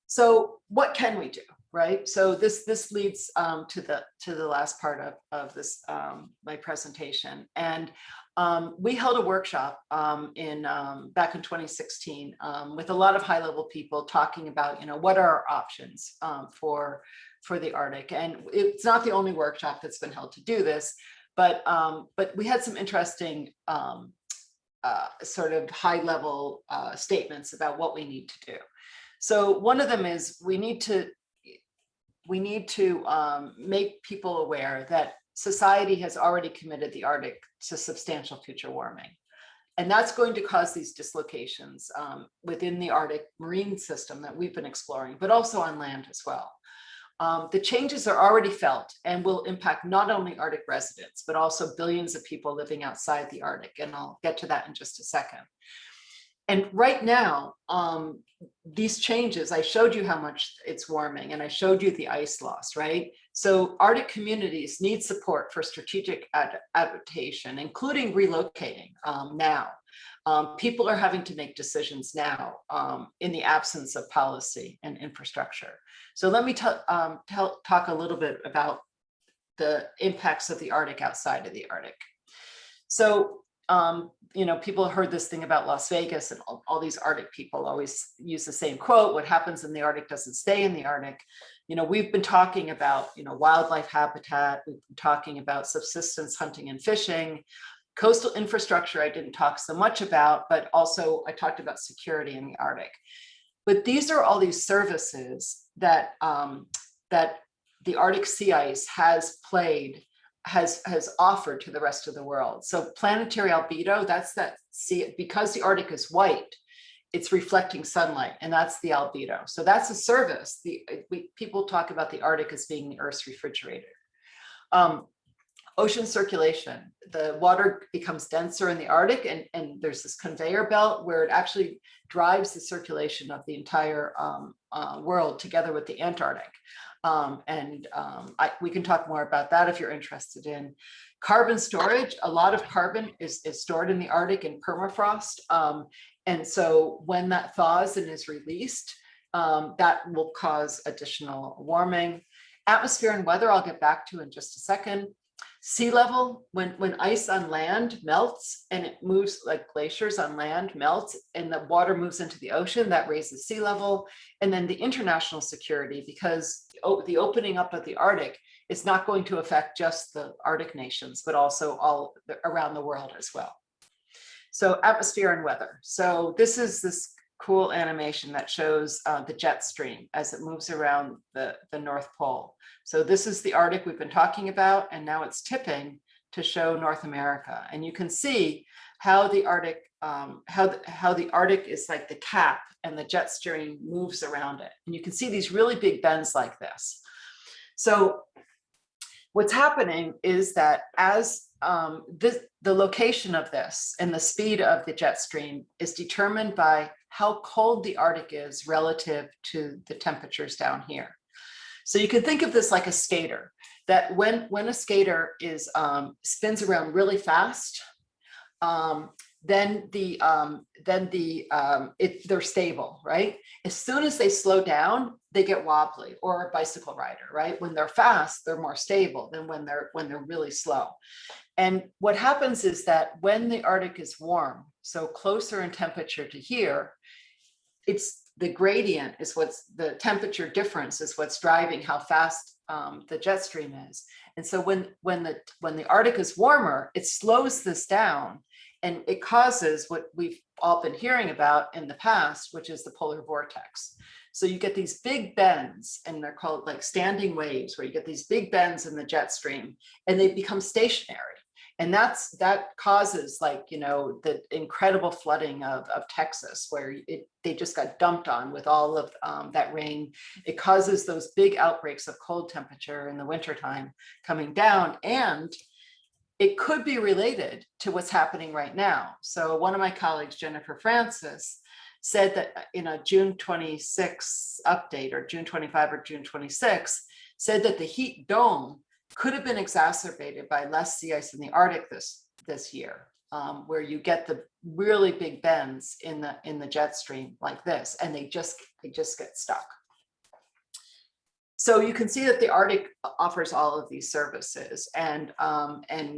So what can we do, right? So this leads to the last part of this my presentation. And we held a workshop back in 2016 with a lot of high-level people talking about, you know, what are our options for the Arctic. And it's not the only workshop that's been held to do this, but we had some interesting sort of high-level statements about what we need to do. So one of them is we need to make people aware that society has already committed the Arctic to substantial future warming. And that's going to cause these dislocations within the Arctic marine system that we've been exploring, but also on land as well. The changes are already felt and will impact not only Arctic residents, but also billions of people living outside the Arctic. And I'll get to that in just a second. And right now, these changes, I showed you how much it's warming and I showed you the ice loss, right? So Arctic communities need support for strategic adaptation, including relocating now. People are having to make decisions now in the absence of policy and infrastructure. So let me talk a little bit about the impacts of the Arctic outside of the Arctic. So, you know, people heard this thing about Las Vegas, and all these Arctic people always use the same quote: what happens in the Arctic doesn't stay in the Arctic. You know, we've been talking about, you know, wildlife habitat, we've been talking about subsistence hunting and fishing. Coastal infrastructure I didn't talk so much about, but also I talked about security in the Arctic. But these are all these services that that the Arctic sea ice has offered to the rest of the world. So planetary albedo, that's that sea, because the Arctic is white, it's reflecting sunlight, and that's the albedo. So that's a service. People talk about the Arctic as being the Earth's refrigerator. Ocean circulation, the water becomes denser in the Arctic, and there's this conveyor belt where it actually drives the circulation of the entire world together with the Antarctic. We can talk more about that if you're interested in. Carbon storage, a lot of carbon is stored in the Arctic in permafrost. And so when that thaws and is released, that will cause additional warming. Atmosphere and weather, I'll get back to in just a second. sea level, when ice on land melts and it moves like glaciers on land melts and the water moves into the ocean, that raises sea level. And then the international security, because the opening up of the Arctic is not going to affect just the Arctic nations, but also all around the world as well. So atmosphere and weather. So this is this cool animation that shows the jet stream as it moves around the North Pole. So this is the Arctic we've been talking about, and now it's tipping to show North America. And you can see how the Arctic, how the Arctic is like the cap and the jet stream moves around it. And you can see these really big bends like this. So what's happening is that as the location of this and the speed of the jet stream is determined by how cold the Arctic is relative to the temperatures down here. So you can think of this like a skater, that when a skater is spins around really fast, then they're stable, right? As soon as they slow down, they get wobbly, or a bicycle rider, right? When they're fast, they're more stable than when they're really slow. And what happens is that when the Arctic is warm, so closer in temperature to here, it's the gradient is what's the temperature difference is what's driving how fast the jet stream is. And so when the Arctic is warmer, it slows this down, and it causes what we've all been hearing about in the past, which is the polar vortex. So you get these big bends, and they're called like standing waves, where you get these big bends in the jet stream and they become stationary. And that causes, like, you know, the incredible flooding of Texas, where they just got dumped on with all of that rain. It causes those big outbreaks of cold temperature in the wintertime coming down. And it could be related to what's happening right now. So one of my colleagues, Jennifer Francis, said that in a June 26 update, or June 25 or June 26, said that the heat dome could have been exacerbated by less sea ice in the Arctic this year, where you get the really big bends in the jet stream like this, and they just get stuck. So you can see that the Arctic offers all of these services, and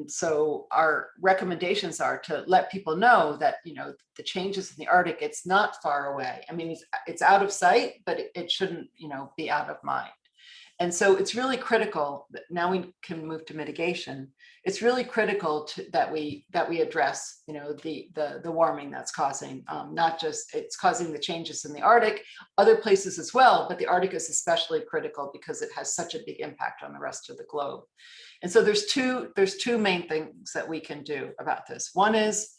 so our recommendations are to let people know that, you know, the changes in the Arctic, it's not far away. I mean, it's out of sight, but it shouldn't, you know, be out of mind. And so it's really critical that now we can move to mitigation. It's really critical that we address, you know, the warming that's causing, not just it's causing the changes in the Arctic, other places as well, but the Arctic is especially critical because it has such a big impact on the rest of the globe. And so there's two main things that we can do about this. One is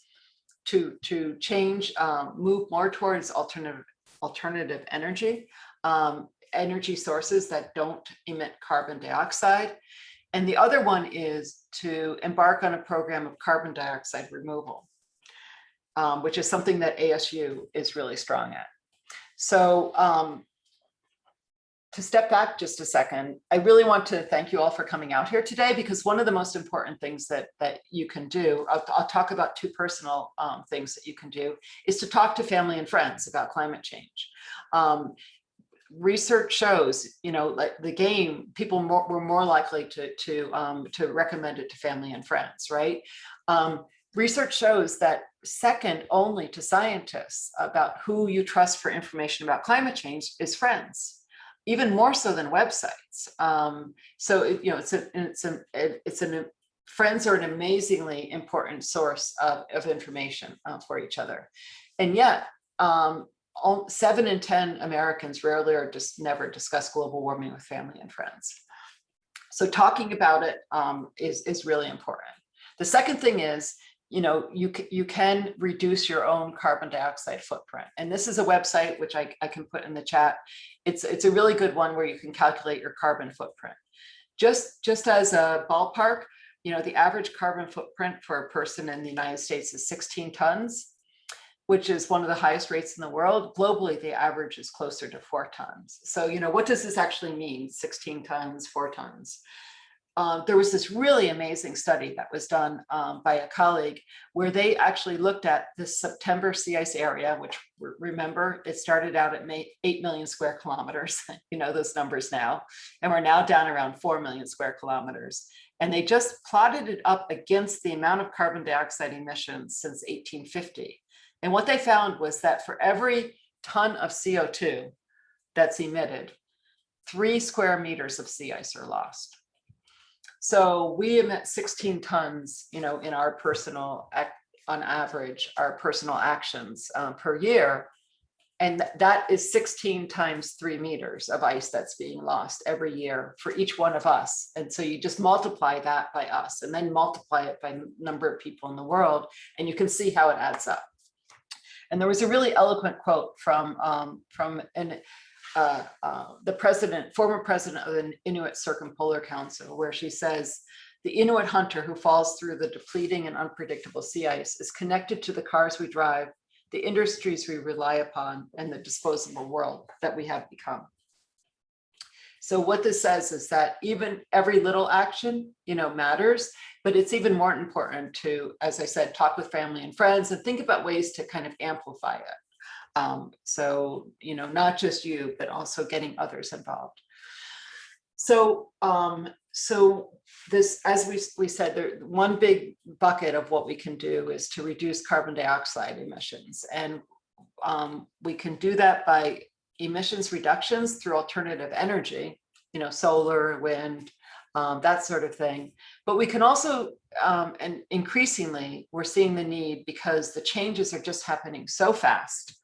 to change, move more towards alternative energy. Energy sources that don't emit carbon dioxide. And the other one is to embark on a program of carbon dioxide removal, which is something that ASU is really strong at. So to step back just a second, I really want to thank you all for coming out here today, because one of the most important things that you can do, I'll talk about two personal things that you can do, is to talk to family and friends about climate change. Research shows, you know, like the game, people were more likely to recommend it to family and friends, right? Research shows that second only to scientists about who you trust for information about climate change is friends, even more so than websites. So you know, friends are an amazingly important source of information for each other, and yet. 7 in 10 Americans rarely or just never discuss global warming with family and friends. So talking about it is really important. The second thing is, you know, you can reduce your own carbon dioxide footprint. And this is a website which I can put in the chat. It's a really good one where you can calculate your carbon footprint. Just as a ballpark, you know, the average carbon footprint for a person in the United States is 16 tons. Which is one of the highest rates in the world. Globally, the average is closer to 4 tons. So, you know, what does this actually mean? 16 tons, 4 tons. there was this really amazing study that was done by a colleague where they actually looked at the September sea ice area, which remember, it started out at 8 million square kilometers, you know those numbers now, and we're now down around 4 million square kilometers. And they just plotted it up against the amount of carbon dioxide emissions since 1850. And what they found was that for every ton of CO2 that's emitted, 3 square meters of sea ice are lost. So we emit 16 tons, you know, in our personal, on average, our personal actions per year. And that is 16 times 3 meters of ice that's being lost every year for each one of us. And so you just multiply that by us and then multiply it by the number of people in the world, and you can see how it adds up. And there was a really eloquent quote from the former president of the Inuit Circumpolar Council, where she says, "The Inuit hunter who falls through the depleting and unpredictable sea ice is connected to the cars we drive, the industries we rely upon, and the disposable world that we have become." So what this says is that even every little action, you know, matters, but it's even more important to, as I said, talk with family and friends and think about ways to kind of amplify it. So, you know, not just you, but also getting others involved. So, this, as we said, there, one big bucket of what we can do is to reduce carbon dioxide emissions. And we can do that by emissions reductions through alternative energy, you know, solar, wind, that sort of thing. But we can also, and increasingly, we're seeing the need because the changes are just happening so fast,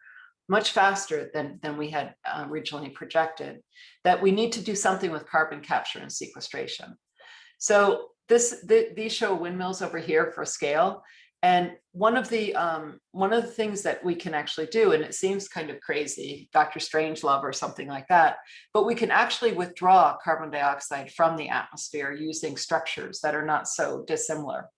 much faster than we had originally projected, that we need to do something with carbon capture and sequestration. So these show windmills over here for scale. And one of the things that we can actually do, and it seems kind of crazy, Dr. Strangelove or something like that, but we can actually withdraw carbon dioxide from the atmosphere using structures that are not so dissimilar.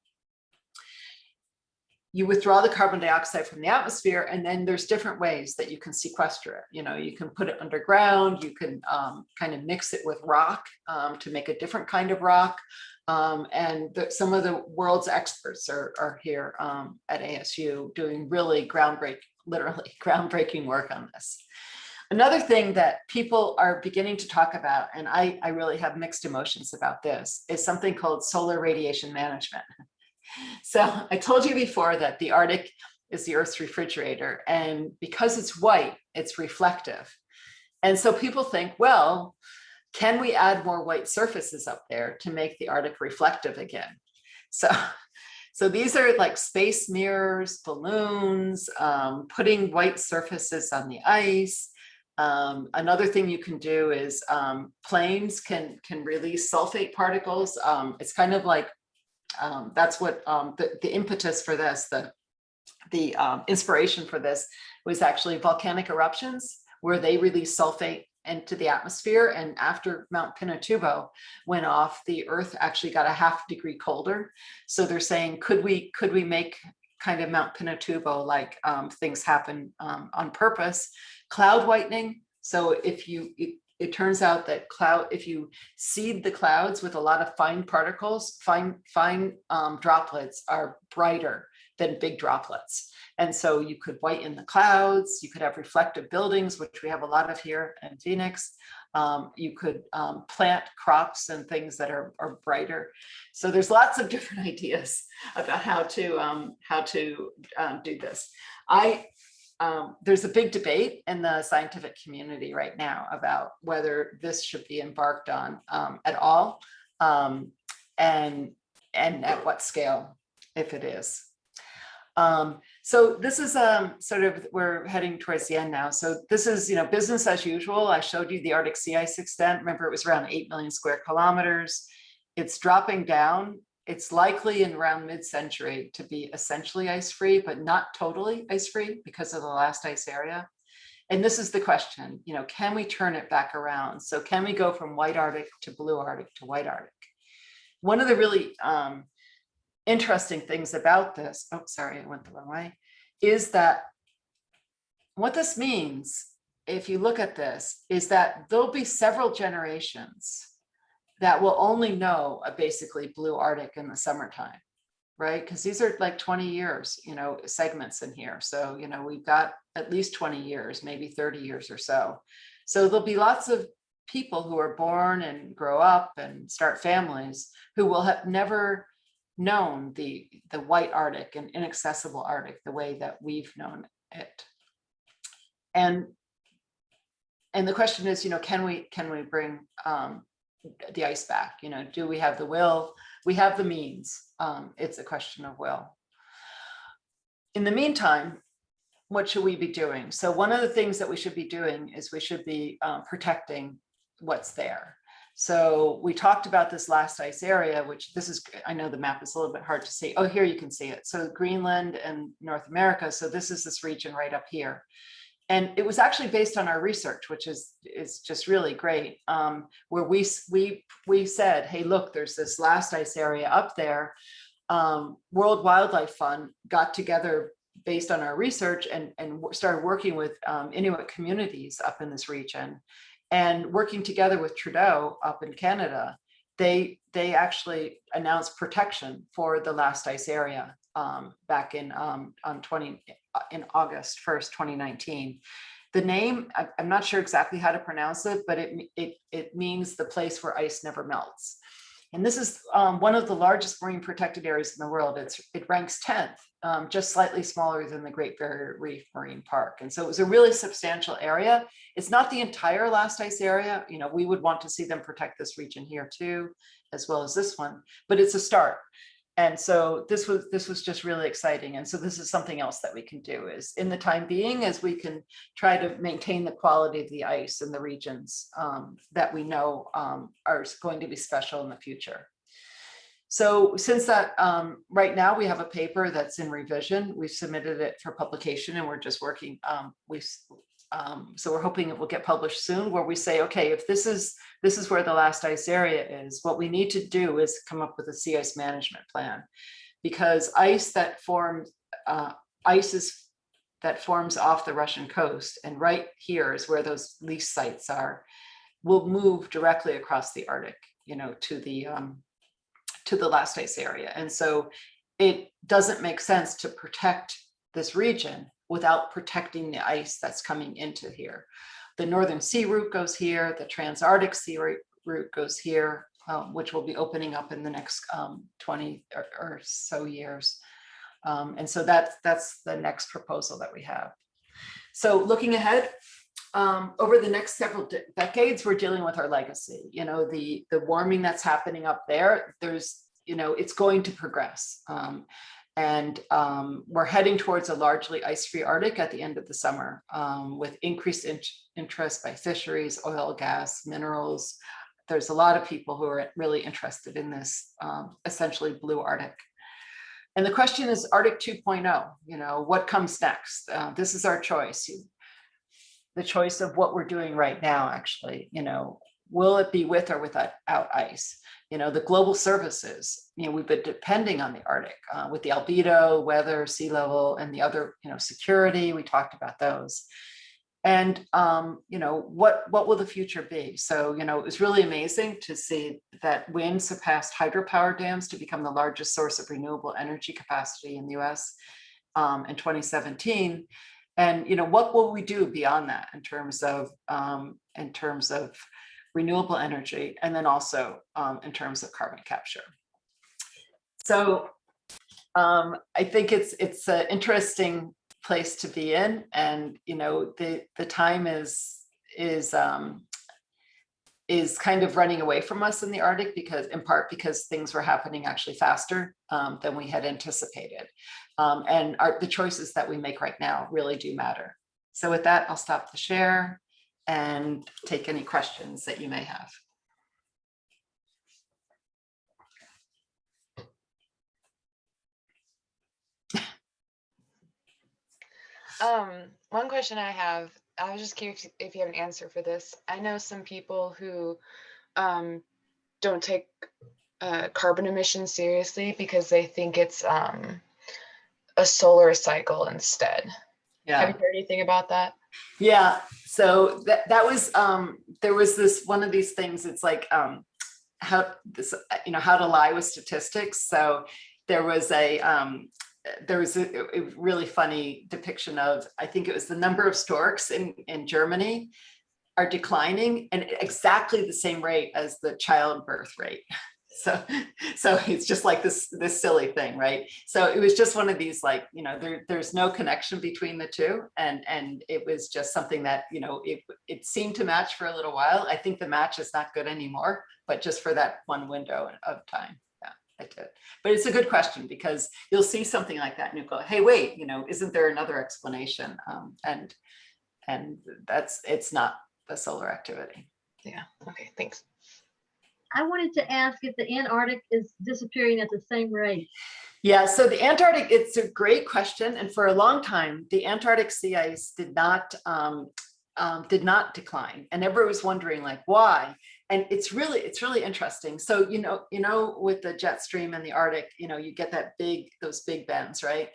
You withdraw the carbon dioxide from the atmosphere, and then there's different ways that you can sequester it. You know, you can put it underground, you can kind of mix it with rock to make a different kind of rock. And some of the world's experts are here at ASU doing really literally groundbreaking work on this. Another thing that people are beginning to talk about, and I really have mixed emotions about this, is something called solar radiation management. So I told you before that the Arctic is the Earth's refrigerator, and because it's white, it's reflective. And so people think, well, can we add more white surfaces up there to make the Arctic reflective again? So these are like space mirrors, balloons, putting white surfaces on the ice. Another thing you can do is planes can release sulfate particles. It's kind of like, that's what the impetus for this, the inspiration for this was actually volcanic eruptions, where they release sulfate into the atmosphere. And after Mount Pinatubo went off, the Earth actually got a ½ degree colder. So they're saying, could we make kind of Mount Pinatubo like things happen on purpose? Cloud whitening. So it turns out that if you seed the clouds with a lot of fine particles, fine droplets are brighter than big droplets. And so you could whiten the clouds, you could have reflective buildings, which we have a lot of here in Phoenix. You could plant crops and things that are brighter. So there's lots of different ideas about how to do this. There's a big debate in the scientific community right now about whether this should be embarked on at all, and at what scale, if it is. So this is sort of, we're heading towards the end now. So this is, you know, business as usual. I showed you the Arctic sea ice extent. Remember, it was around 8 million square kilometers. It's dropping down. It's likely in around mid-century to be essentially ice-free, but not totally ice-free because of the last ice area. And this is the question, you know, can we turn it back around? So can we go from white Arctic to blue Arctic to white Arctic? One of the really interesting things about this, oh, sorry, I went the wrong way, is that what this means, if you look at this, is that there'll be several generations that will only know a basically blue Arctic in the summertime, right? Because these are like 20 years, segments in here. So, we've got at least 20 years, maybe 30 years or so. So there'll be lots of people who are born and grow up and start families who will have never known the white Arctic and inaccessible Arctic the way that we've known it. And the question is, can we bring the ice back? Do we have the will? We have the means. It's a question of will. In the meantime, what should we be doing? So one of the things that we should be doing is we should be protecting what's there. So we talked about this last ice area, which this is, I know the map is a little bit hard to see. Oh, here you can see it. So Greenland and North America. So this is this region right up here. And it was actually based on our research, which is just really great, where we said, hey, look, there's this last ice area up there. World Wildlife Fund got together based on our research and started working with Inuit communities up in this region, and working together with Trudeau up in Canada. They actually announced protection for the last ice area back in August 1st, 2019. The name, I'm not sure exactly how to pronounce it, but it means the place where ice never melts. And this is one of the largest marine protected areas in the world. It ranks 10th, just slightly smaller than the Great Barrier Reef Marine Park. And so it was a really substantial area. It's not the entire last ice area. We would want to see them protect this region here too, as well as this one, but it's a start. And so this was just really exciting. And so this is something else that we can do, is in the time being, as we can try to maintain the quality of the ice in the regions that we know are going to be special in the future. So since that, right now we have a paper that's in revision. We've submitted it for publication and we're just working. So we're hoping it will get published soon, where we say, okay, if this is where the last ice area is, what we need to do is come up with a sea ice management plan, because ice that forms off the Russian coast, and right here is where those lease sites are, will move directly across the Arctic, to the last ice area. And so it doesn't make sense to protect this region without protecting the ice that's coming into here. The Northern Sea Route goes here, the Trans-Arctic Sea Route goes here, which will be opening up in the next 20 or so years. And so that's the next proposal that we have. So looking ahead, over the next several decades, we're dealing with our legacy. The warming that's happening up there, it's going to progress. And we're heading towards a largely ice-free Arctic at the end of the summer, with increased interest by fisheries, oil, gas, minerals. There's a lot of people who are really interested in this essentially blue Arctic. And the question is Arctic 2.0, what comes next? This is our choice. The choice of what we're doing right now, actually, will it be with or without ice? The global services, we've been depending on the Arctic with the albedo, weather, sea level, and the other, security. We talked about those. And, what will the future be? So, it was really amazing to see that wind surpassed hydropower dams to become the largest source of renewable energy capacity in the US in 2017. And, what will we do beyond that in terms of renewable energy, and then also in terms of carbon capture? So I think it's an interesting place to be in, and the time is kind of running away from us in the Arctic, in part because things were happening actually faster than we had anticipated, and the choices that we make right now really do matter. So with that, I'll stop the share and take any questions that you may have. One question I have, I was just curious if you have an answer for this. I know some people who don't take carbon emissions seriously because they think it's a solar cycle instead. Yeah. Have you heard anything about that? Yeah. So that was there was this one of these things. It's like how this, how to lie with statistics. So there was a really funny depiction of, I think it was the number of storks in Germany are declining and exactly the same rate as the childbirth rate. So it's just like this silly thing, right? So it was just one of these, like, there's no connection between the two, and it was just something that it seemed to match for a little while. I think the match is not good anymore, but just for that one window of time. Yeah, I did. But it's a good question, because you'll see something like that and you go, hey, wait, isn't there another explanation? And it's not the solar activity. Yeah. Okay. Thanks. I wanted to ask if the Antarctic is disappearing at the same rate. Yeah, so the Antarctic, it's a great question. And for a long time, the Antarctic sea ice did not decline. And everyone was wondering, like, why? And it's really interesting. So, with the jet stream in the Arctic, you get those big bends, right?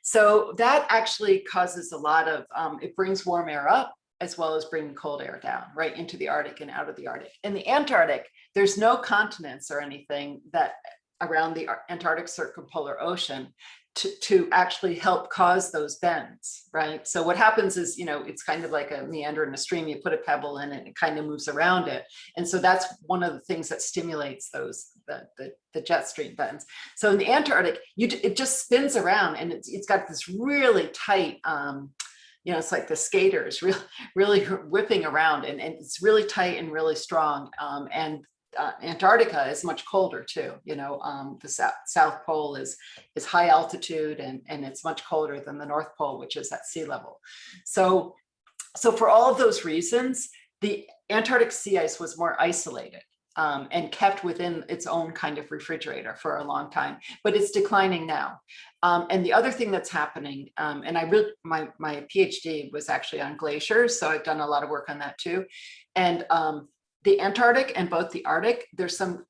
So that actually causes a lot of, it brings warm air up, as well as bringing cold air down right into the Arctic and out of the Arctic. In the Antarctic, there's no continents or anything that around the Antarctic circumpolar ocean to actually help cause those bends, right? So what happens is, it's kind of like a meander in a stream. You put a pebble in it, and it kind of moves around it. And so that's one of the things that stimulates the jet stream bends. So in the Antarctic, it just spins around, and it's got this really tight, it's like the skaters really whipping around, and it's really tight and really strong. And Antarctica is much colder too. The South Pole is high altitude, and it's much colder than the North Pole, which is at sea level. So for all of those reasons, the Antarctic sea ice was more isolated. And kept within its own kind of refrigerator for a long time, but it's declining now. And the other thing that's happening, and my PhD was actually on glaciers, so I've done a lot of work on that too. And the Antarctic and both the Arctic, there's some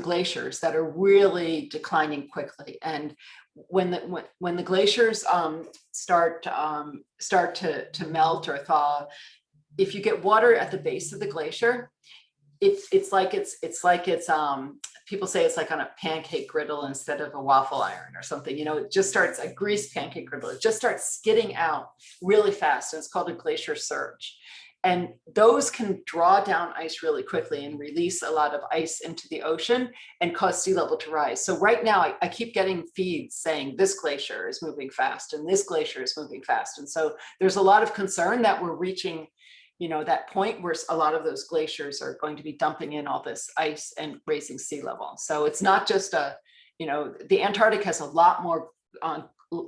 glaciers that are really declining quickly. And when the glaciers start to melt or thaw, if you get water at the base of the glacier, it's like people say it's like on a pancake griddle instead of a waffle iron or something. It just starts a greased pancake griddle. It just starts skidding out really fast, and it's called a glacier surge. And those can draw down ice really quickly and release a lot of ice into the ocean and cause sea level to rise. So right now, I keep getting feeds saying this glacier is moving fast and this glacier is moving fast. And so there's a lot of concern that we're reaching that point where a lot of those glaciers are going to be dumping in all this ice and raising sea level. So it's not just the Antarctic has a lot more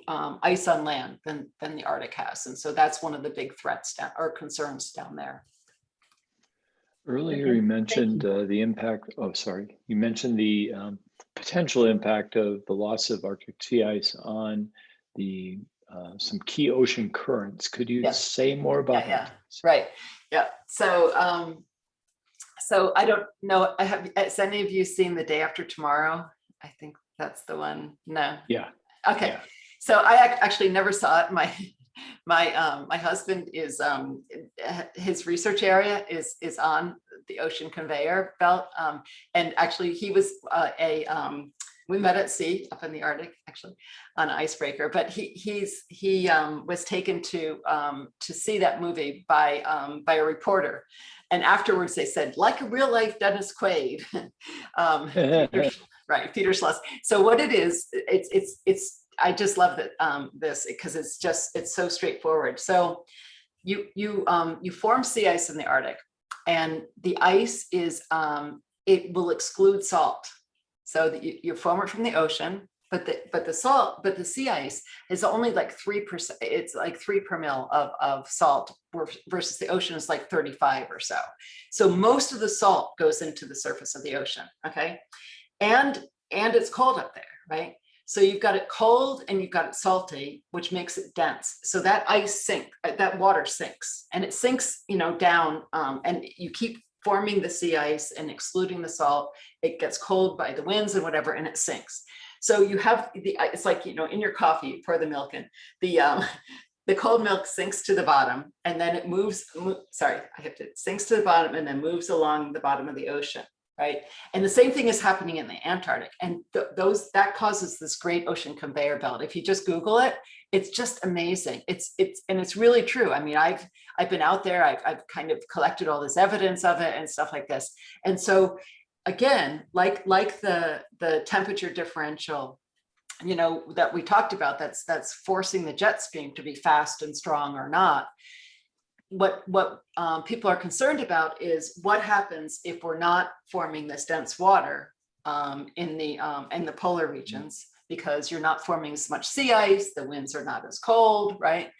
ice on land than the Arctic has. And so that's one of the big threats or concerns down there. Earlier, you mentioned the impact you mentioned the potential impact of the loss of Arctic sea ice on the some key ocean currents. Could you say more about that? Right. Yeah. So I don't know. Has any of you seen The Day After Tomorrow? I think that's the one. No. Yeah. Okay. Yeah. So I actually never saw it. My husband is his research area is on the ocean conveyor belt, and actually he was we met at sea up in the Arctic, actually, on an icebreaker. But he was taken to see that movie by a reporter, and afterwards they said, like a real life Dennis Quaid, Peter Schloss. So what it is, it's I just love that this, because it's so straightforward. So you form sea ice in the Arctic, and the ice is it will exclude salt. So that you form it from the ocean, but the sea ice is only like 3%. It's like 3 per mil of salt, versus the ocean is like 35 or so. So most of the salt goes into the surface of the ocean. Okay, and it's cold up there, right? So you've got it cold and you've got it salty, which makes it dense. So that that water sinks, and it sinks, down, and you keep forming the sea ice and excluding the salt. It gets cold by the winds and whatever, and it sinks. So you have it's like, in your coffee, you pour the milk in, the cold milk sinks to the bottom, and then it sinks to the bottom and then moves along the bottom of the ocean. right? And the same thing is happening in the Antarctic. And that causes this great ocean conveyor belt. If you just Google it, it's just amazing. It's really true. I mean, I've been out there, I've kind of collected all this evidence of it and stuff like this. And so again, like the temperature differential, you know, that we talked about, that's forcing the jet stream to be fast and strong or not. What people are concerned about is what happens if we're not forming this dense water in the polar regions, because you're not forming as much sea ice, the winds are not as cold, right?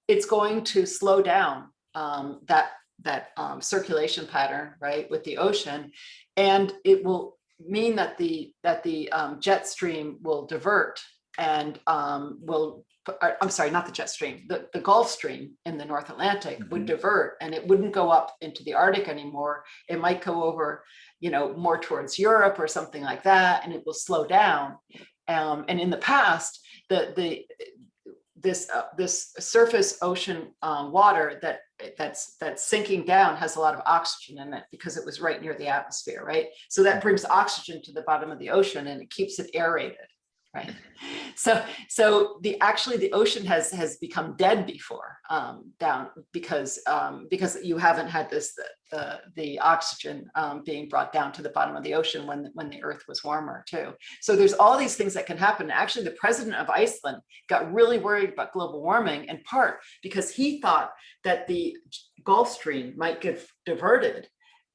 It's going to slow down that circulation pattern, right, with the ocean, and it will mean that the jet stream will divert and I'm sorry, not the jet stream, the Gulf Stream in the North Atlantic would divert, and it wouldn't go up into the Arctic anymore. It might go over, you know, more towards Europe or something like that, and it will slow down. And in the past, this surface ocean water that's sinking down has a lot of oxygen in it because it was right near the atmosphere, right? So that brings oxygen to the bottom of the ocean and it keeps it aerated. Right. So actually the ocean has become dead before down because you haven't had the oxygen being brought down to the bottom of the ocean when the earth was warmer too. So there's all these things that can happen. Actually, the president of Iceland got really worried about global warming, in part because he thought that the Gulf Stream might get diverted,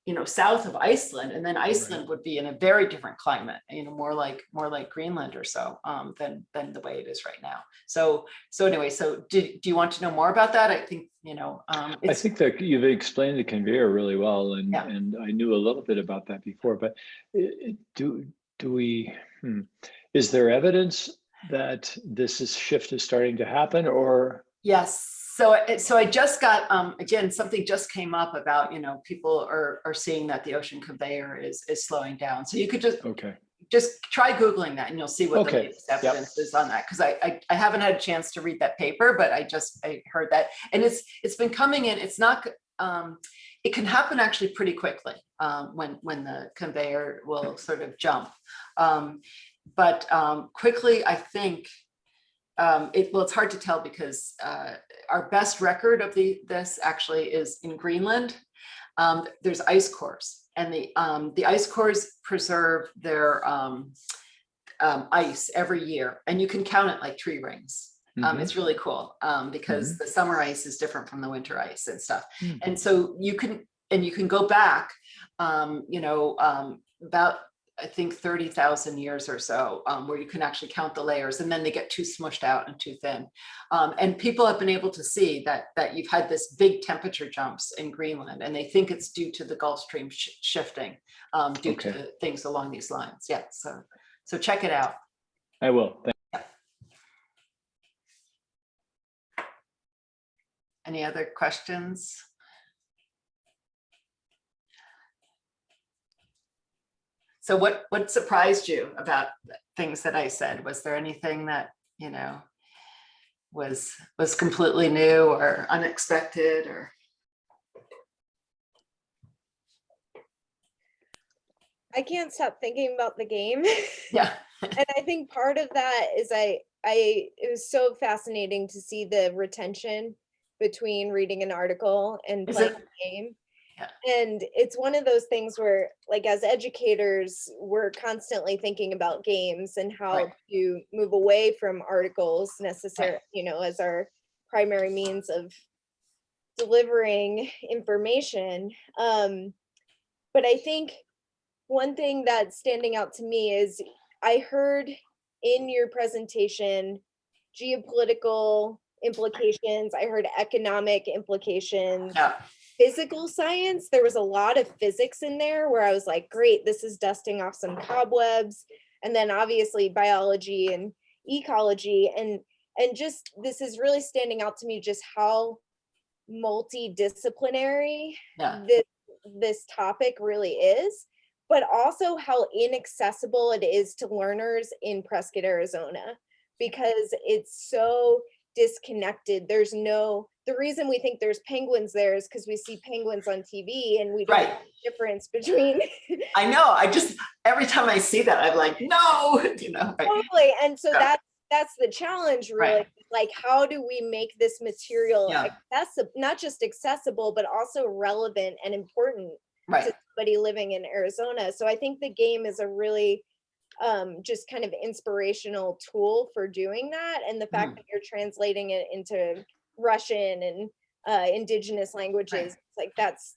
you know, south of Iceland, and then Iceland would be in a very different climate, you know, more like Greenland or so than the way it is right now. So anyway, so do you want to know more about that? I think, you know, I think that you've explained the conveyor really well, and I knew a little bit about that before, but is there evidence that shift is starting to happen, or? Yes. So I just got, again, something just came up about, you know, people are seeing that the ocean conveyor is slowing down. So you could just try Googling that and you'll see what the latest evidence is on that. Because I haven't had a chance to read that paper, but I heard that. And it's been coming in. It's not, it can happen actually pretty quickly when the conveyor will sort of jump. But quickly, I think, it's hard to tell because our best record of this actually is in Greenland. There's ice cores, and the ice cores preserve their ice every year, and you can count it like tree rings. It's really cool because the summer ice is different from the winter ice and stuff. And so you can go back, you know, about, I think 30,000 years or so, where you can actually count the layers, and then they get too smushed out and too thin. And people have been able to see that you've had this big temperature jumps in Greenland, and they think it's due to the Gulf Stream shifting due to things along these lines. Yeah, so check it out. I will. Any other questions? So what surprised you about things that I said? Was there anything that, you know, was completely new or unexpected, or? I can't stop thinking about the game. Yeah. And I think part of that is it was so fascinating to see the retention between reading an article and playing a game. Yeah. And it's one of those things where, like, as educators, we're constantly thinking about games and how to move away from articles necessarily, you know, as our primary means of delivering information. But I think one thing that's standing out to me is I heard in your presentation geopolitical implications. I heard economic implications. Yeah. Physical science, there was a lot of physics in there where I was like, great, this is dusting off some cobwebs. And then obviously biology and ecology, and just this is really standing out to me, just how multidisciplinary this topic really is, but also how inaccessible it is to learners in Prescott, Arizona, because it's so disconnected. There's no the reason we think there's penguins there is because we see penguins on TV and we don't know the difference between. I know. Every time I see that, I'm like, no, Totally. And so that's the challenge, really. Like, how do we make this material accessible, not just accessible, but also relevant and important to somebody living in Arizona? So I think the game is a really just kind of inspirational tool for doing that. And the fact that you're translating it into Russian and indigenous languages, like that's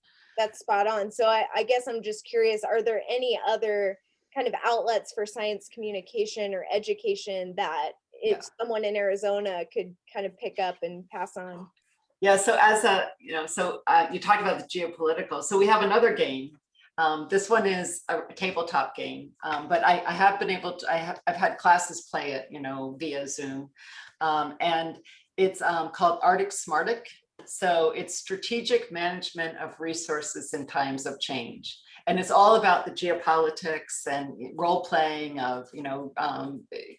spot on. So I guess I'm just curious, are there any other kind of outlets for science communication or education that if someone in Arizona could kind of pick up and pass on? Yeah, so as you talked about the geopolitical. So we have another game. This one is a tabletop game, but I have been able to, I've had classes play it, via Zoom. And it's called Arctic Smartic. So it's strategic management of resources in times of change. And it's all about the geopolitics and role playing of,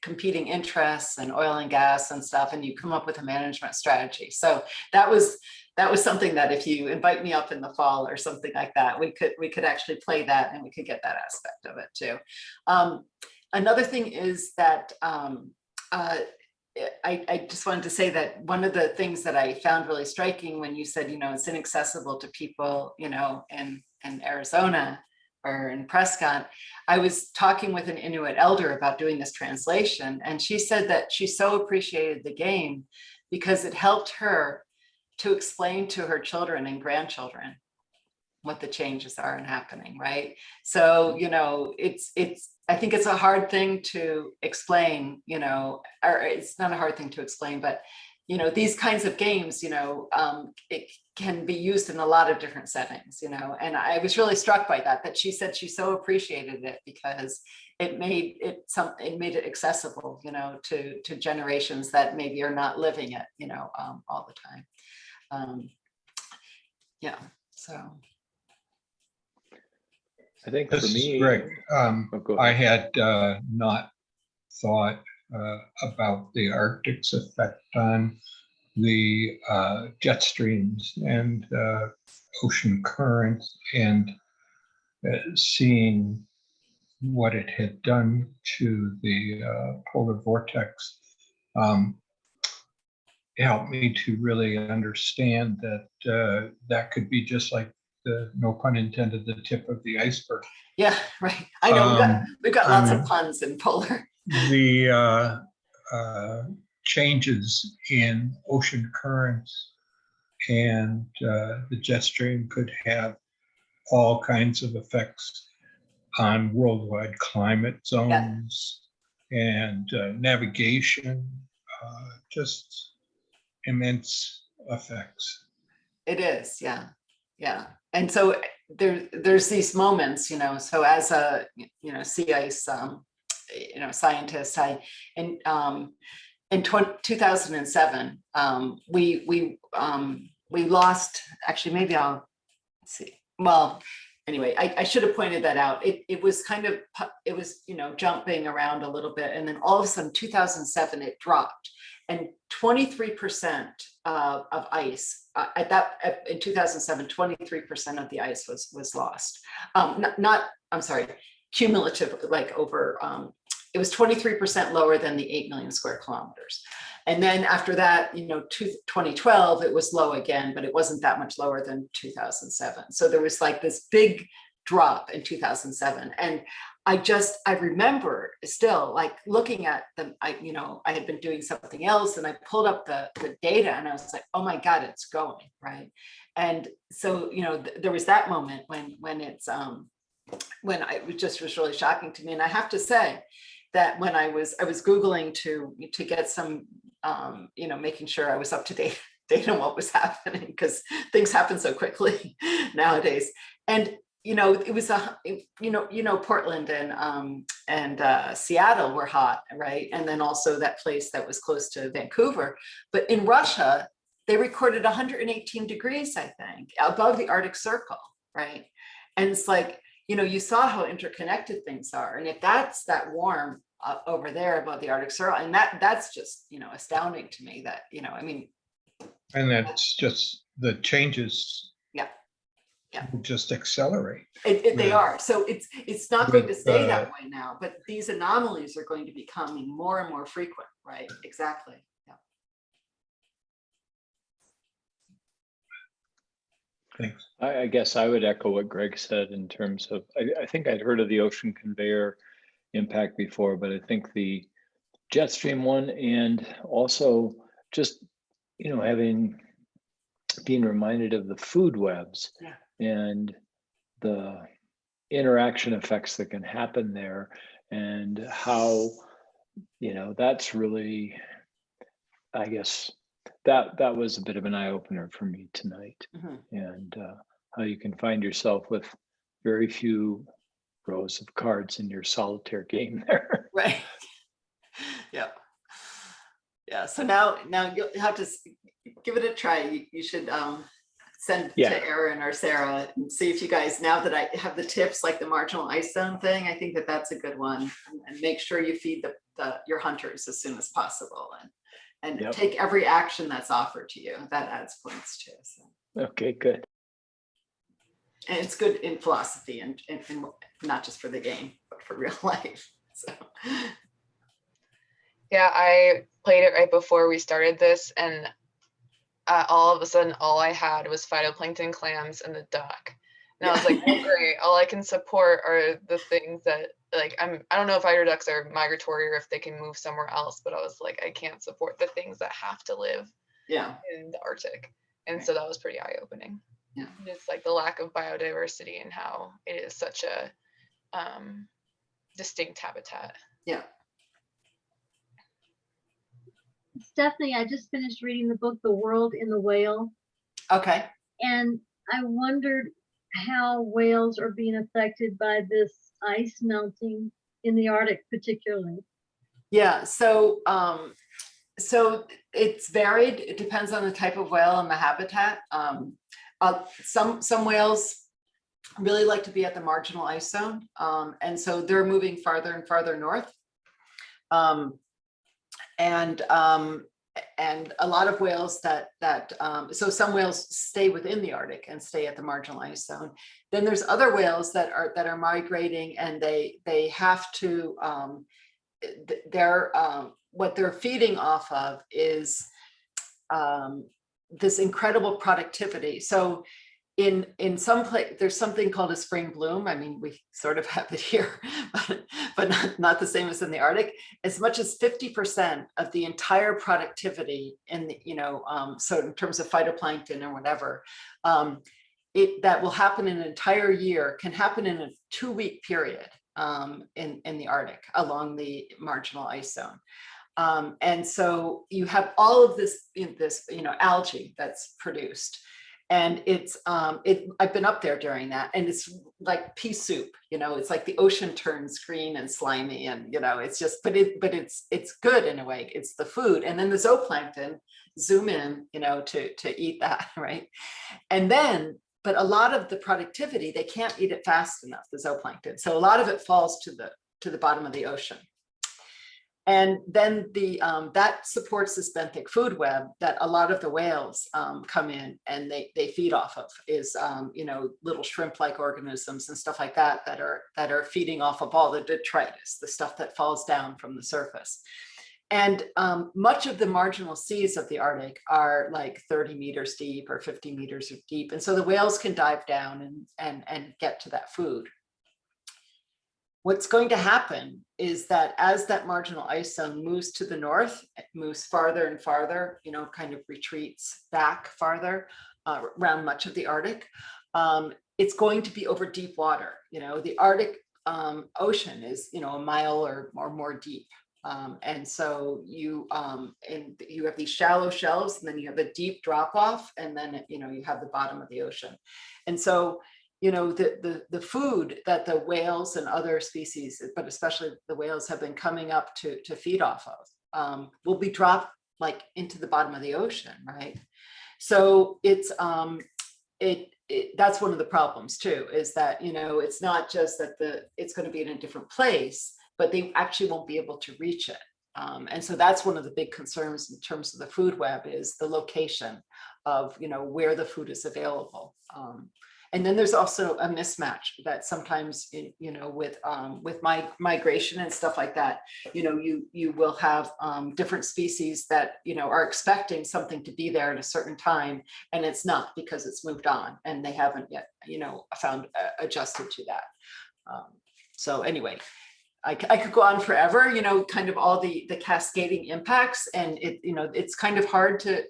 competing interests and oil and gas and stuff. And you come up with a management strategy. So that was something that if you invite me up in the fall or something like that, we could actually play that and we could get that aspect of it too. Another thing is that I just wanted to say that one of the things that I found really striking when you said, it's inaccessible to people, in Arizona or in Prescott, I was talking with an Inuit elder about doing this translation. And she said that she so appreciated the game because it helped her to explain to her children and grandchildren what the changes are and happening, right? So, I think it's a hard thing to explain, or it's not a hard thing to explain, but, these kinds of games, it can be used in a lot of different settings, and I was really struck by that she said she so appreciated it because it made it accessible, to generations that maybe are not living it, all the time. So. I think This for me, is Rick. I had not thought about the Arctic's effect on the jet streams and ocean currents, and seeing what it had done to the polar vortex helped me to really understand that that could be just like the, no pun intended, the tip of the iceberg. Yeah, right. I know we've got lots of puns in polar. The changes in ocean currents and the jet stream could have all kinds of effects on worldwide climate zones and navigation, just immense effects. It is, yeah. And so there's these moments, so as a, sea ice, scientist, in 2007, we lost, actually, maybe I'll see. Well, anyway, I should have pointed that out. It was kind of, jumping around a little bit. And then all of a sudden, 2007, it dropped. And 23% of ice in 2007, 23% of the ice was lost. I'm sorry, cumulative, like over, it was 23% lower than the 8 million square kilometers. And then after that, 2012, it was low again, but it wasn't that much lower than 2007. So there was like this big drop in 2007. And I remember still like looking at them, I had been doing something else and I pulled up the data and I was like, oh my God, it's going, right? And so, there was that moment when it was really shocking to me. And I have to say that when I was Googling to get some, making sure I was up to date on what was happening, because things happen so quickly nowadays. And it was Portland and Seattle were hot, right? And then also that place that was close to Vancouver. But in Russia, they recorded 118 degrees, I think, above the Arctic Circle, right? And it's like, you saw how interconnected things are. And if that's that warm over there above the Arctic Circle, and that's just, astounding to me that, And that's just the changes Yeah. Yeah. will just accelerate. They with- are. So it's not going to with, stay that way now, but these anomalies are going to be becoming more and more frequent, right? Exactly. Yeah. Thanks. I guess I would echo what Greg said in terms of, I think I'd heard of the ocean conveyor impact before, but I think the jet stream one, and also just, being reminded of the food webs Yeah. and the interaction effects that can happen there, and how, that's really, I guess, that was a bit of an eye opener for me tonight. Mhm. And how you can find yourself with very few rows of cards in your solitaire game there. Right. Yeah. Yeah. So now you'll have to give it a try. You should send Yeah. to Erin or Sarah and see if you guys, now that I have the tips like the marginal ice zone thing, I think that that's a good one. And make sure you feed your hunters as soon as possible, and Yep. take every action that's offered to you. That adds points too. So. Okay, good. And it's good in philosophy and not just for the game, but for real life. So. Yeah, I played it right before we started this, and all of a sudden, all I had was phytoplankton, clams, and the duck. And I was like, oh, great. All I can support are the things that, like, I don't know if eider ducks are migratory or if they can move somewhere else, but I was like, I can't support the things that have to live in the Arctic. And so that was pretty eye-opening. Yeah. It's like the lack of biodiversity and how it is such a distinct habitat. Yeah. Stephanie, I just finished reading the book, The World in the Whale, Okay. and I wondered how whales are being affected by this ice melting in the Arctic particularly. Yeah. So so it's varied. It depends on the type of whale and the habitat. Some whales really like to be at the marginal ice zone, and so they're moving farther and farther north. And a lot of whales so some whales stay within the Arctic and stay at the marginal ice zone. Then there's other whales that are migrating, and they have to what they're feeding off of is this incredible productivity. So in some place, there's something called a spring bloom. I mean, we sort of have it here, but not the same as in the Arctic. As much as 50% of the entire productivity in the, so in terms of phytoplankton or whatever, that will happen in an entire year can happen in a 2-week period in the Arctic along the marginal ice zone. And so you have all of this algae that's produced. And it's I've been up there during that, and it's like pea soup, it's like the ocean turns green and slimy, and it's just, but it's good in a way. It's the food, and then the zooplankton zoom in, to eat that, right? And then, but a lot of the productivity, they can't eat it fast enough, the zooplankton. So a lot of it falls to the bottom of the ocean. And then that supports this benthic food web that a lot of the whales come in and they feed off of, is little shrimp-like organisms and stuff like that are feeding off of all the detritus, the stuff that falls down from the surface. And much of the marginal seas of the Arctic are like 30 meters deep or 50 meters deep, and so the whales can dive down and get to that food. What's going to happen is that as that marginal ice zone moves to the north, it moves farther and farther, kind of retreats back farther around much of the Arctic. It's going to be over deep water. The Arctic Ocean is, a mile or more deep. And so you have these shallow shelves, and then you have a deep drop off, and then, you have the bottom of the ocean. And so the food that the whales and other species, but especially the whales, have been coming up to feed off of will be dropped like into the bottom of the ocean, right? So it's that's one of the problems too, is that it's not just that it's going to be in a different place, but they actually won't be able to reach it. And so that's one of the big concerns in terms of the food web is the location of, where the food is available. And then there's also a mismatch that sometimes, with migration and stuff like that, you will have different species that, are expecting something to be there at a certain time, and it's not because it's moved on and they haven't yet, found adjusted to that. So anyway, I could go on forever, kind of all the cascading impacts, and it's kind of hard to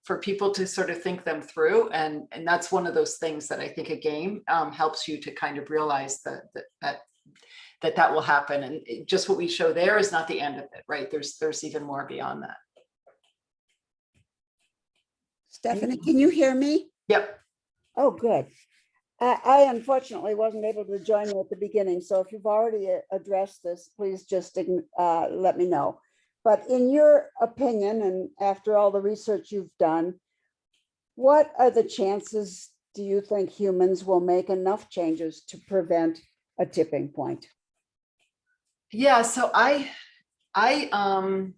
for people to sort of think them through, and that's one of those things that I think a game helps you to kind of realize that will happen, and just what we show there is not the end of it, right? There's even more beyond that. Stephanie, can you hear me? Yep. Oh, good. I unfortunately wasn't able to join you at the beginning, so if you've already addressed this, please just let me know. But in your opinion, and after all the research you've done, what are the chances, do you think, humans will make enough changes to prevent a tipping point? Yeah, so I have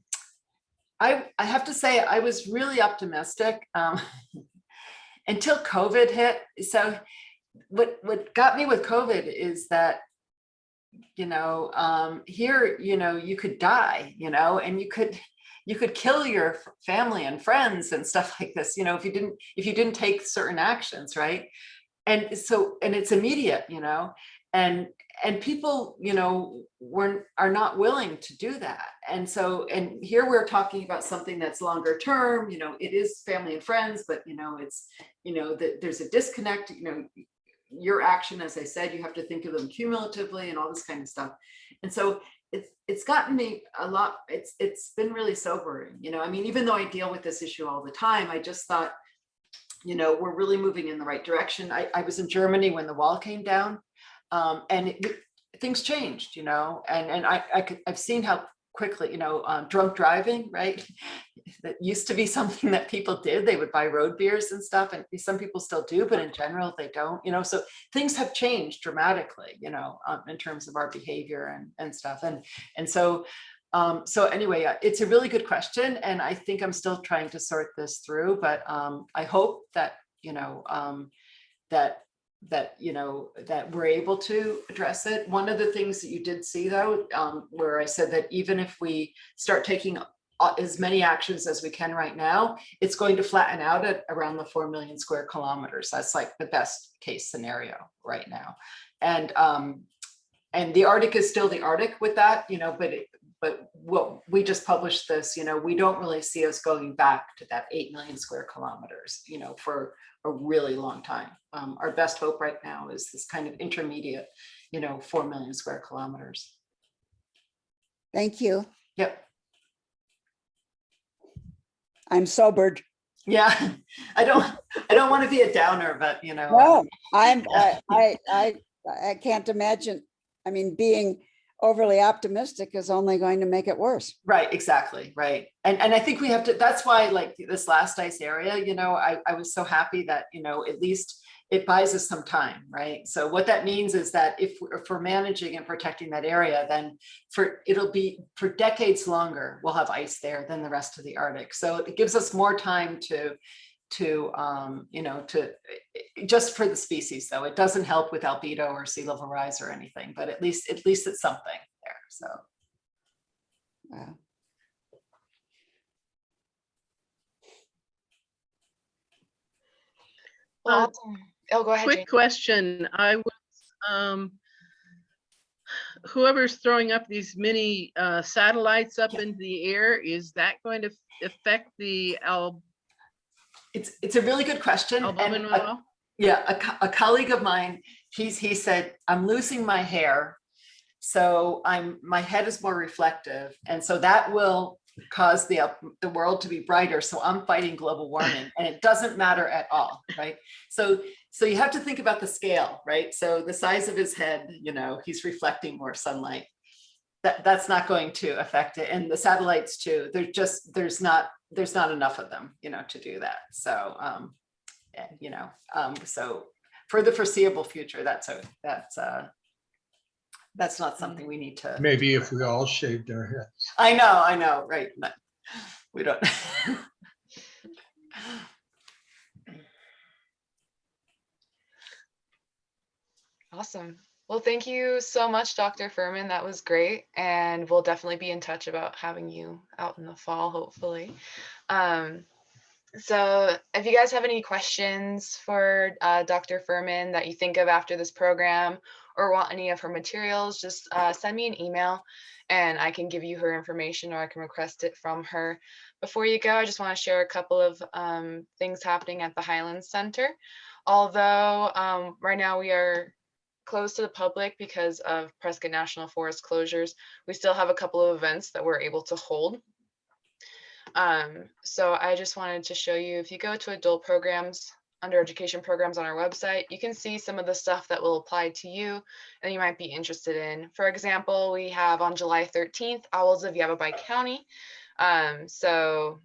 to say I was really optimistic until COVID hit. So what got me with COVID is that, here, you could die, and you could kill your family and friends and stuff like this, if you didn't take certain actions, right? And so, and it's immediate, and people, are not willing to do that. And so, and here we're talking about something that's longer term, it is family and friends, but it's, there's a disconnect, your action, as I said, you have to think of them cumulatively and all this kind of stuff. And so it's gotten me a lot, it's been really sobering, I mean, even though I deal with this issue all the time, I just thought, we're really moving in the right direction. I was in Germany when the wall came down, and things changed, and I've seen how quickly, drunk driving, right? That used to be something that people did. They would buy road beers and stuff, and some people still do, but in general, they don't, so things have changed dramatically, in terms of our behavior and stuff. And so, so anyway, it's a really good question. And I think I'm still trying to sort this through, but I hope that, that we're able to address it. One of the things that you did see though, where I said that even if we start taking as many actions as we can right now, it's going to flatten out at around the 4 million square kilometers. That's like the best case scenario right now. And the Arctic is still the Arctic with that, but what we just published this, we don't really see us going back to that 8 million square kilometers, for a really long time. Our best hope right now is this kind of intermediate, 4 million square kilometers. Thank you. Yep. I'm sobered. Yeah, I don't want to be a downer, but No, I can't imagine. I mean, being overly optimistic is only going to make it worse. Right, exactly, right. And I think we have to, that's why like this last ice area, I was so happy that, at least it buys us some time, right? So what that means is that if we're managing and protecting that area, then it'll be for decades longer, we'll have ice there than the rest of the Arctic. So it gives us more time to just for the species though. It doesn't help with albedo or sea level rise or anything, but at least it's something there, so. Wow. Well, oh, go ahead, Quick Jane. question. I was, whoever's throwing up these mini satellites up into the air, is that going to affect the It's a really good question. albumin And level? a colleague of mine, he said, I'm losing my hair, so my head is more reflective, and so that will cause the world to be brighter. So I'm fighting global warming, and it doesn't matter at all, right? So you have to think about the scale, right? So the size of his head, he's reflecting more sunlight. That's not going to affect it, and the satellites too. There's not enough of them, to do that. So so for the foreseeable future, that's that's not something we need to. Maybe if we all shaved our heads. I know, right. But we don't. Awesome. Well, thank you so much, Dr. Furman. That was great. And we'll definitely be in touch about having you out in the fall, hopefully. So if you guys have any questions for Dr. Furman that you think of after this program or want any of her materials, just send me an email and I can give you her information or I can request it from her. Before you go, I just want to share a couple of things happening at the Highlands Center. Although right now we are closed to the public because of Prescott National Forest closures, we still have a couple of events that we're able to hold. So I just wanted to show you, if you go to adult programs, under education programs on our website, you can see some of the stuff that will apply to you and you might be interested in. For example, we have on July 13th, Owls of Yavapai County. So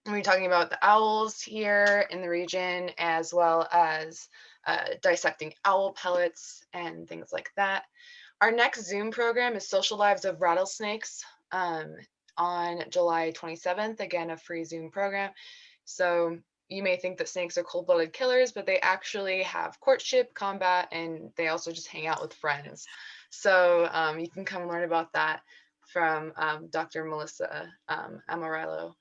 we're talking about the owls here in the region, as well as dissecting owl pellets and things like that. Our next Zoom program is Social Lives of Rattlesnakes on July 27th, again, a free Zoom program. So you may think that snakes are cold-blooded killers, but they actually have courtship, combat, and they also just hang out with friends. So you can come learn about that from Dr. Melissa Amarillo.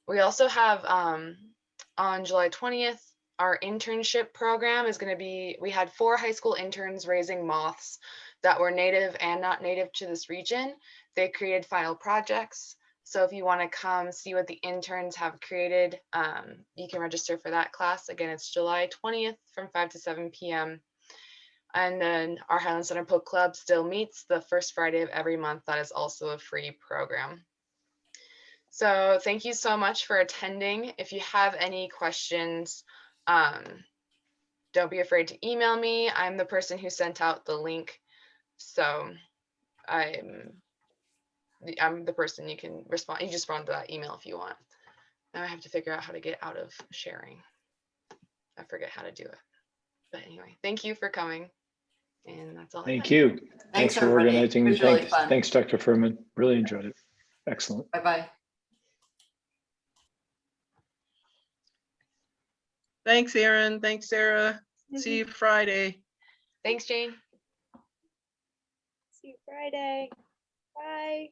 We also have on July 20th, our internship program is going to be, we had 4 high school interns raising moths that were native and not native to this region. They created final projects. So if you want to come see what the interns have created, you can register for that class. Again, it's July 20th from 5 to 7 p.m. And then our Highland Center Book Club still meets the first Friday of every month. That is also a free program. So thank you so much for attending. If you have any questions, don't be afraid to email me. I'm the person who sent out the link. So I'm the person you can respond. You just respond to that email if you want. Now I have to figure out how to get out of sharing. I forget how to do it. But anyway, thank you for coming. And that's all. Thank you. Thanks for everybody. organizing. It was really Thanks, fun. thanks, Dr. Furman. Really enjoyed it. Excellent. Bye-bye. Thanks, Aaron. Thanks, Sarah. See you Friday. Thanks, Jane. See you Friday. Bye.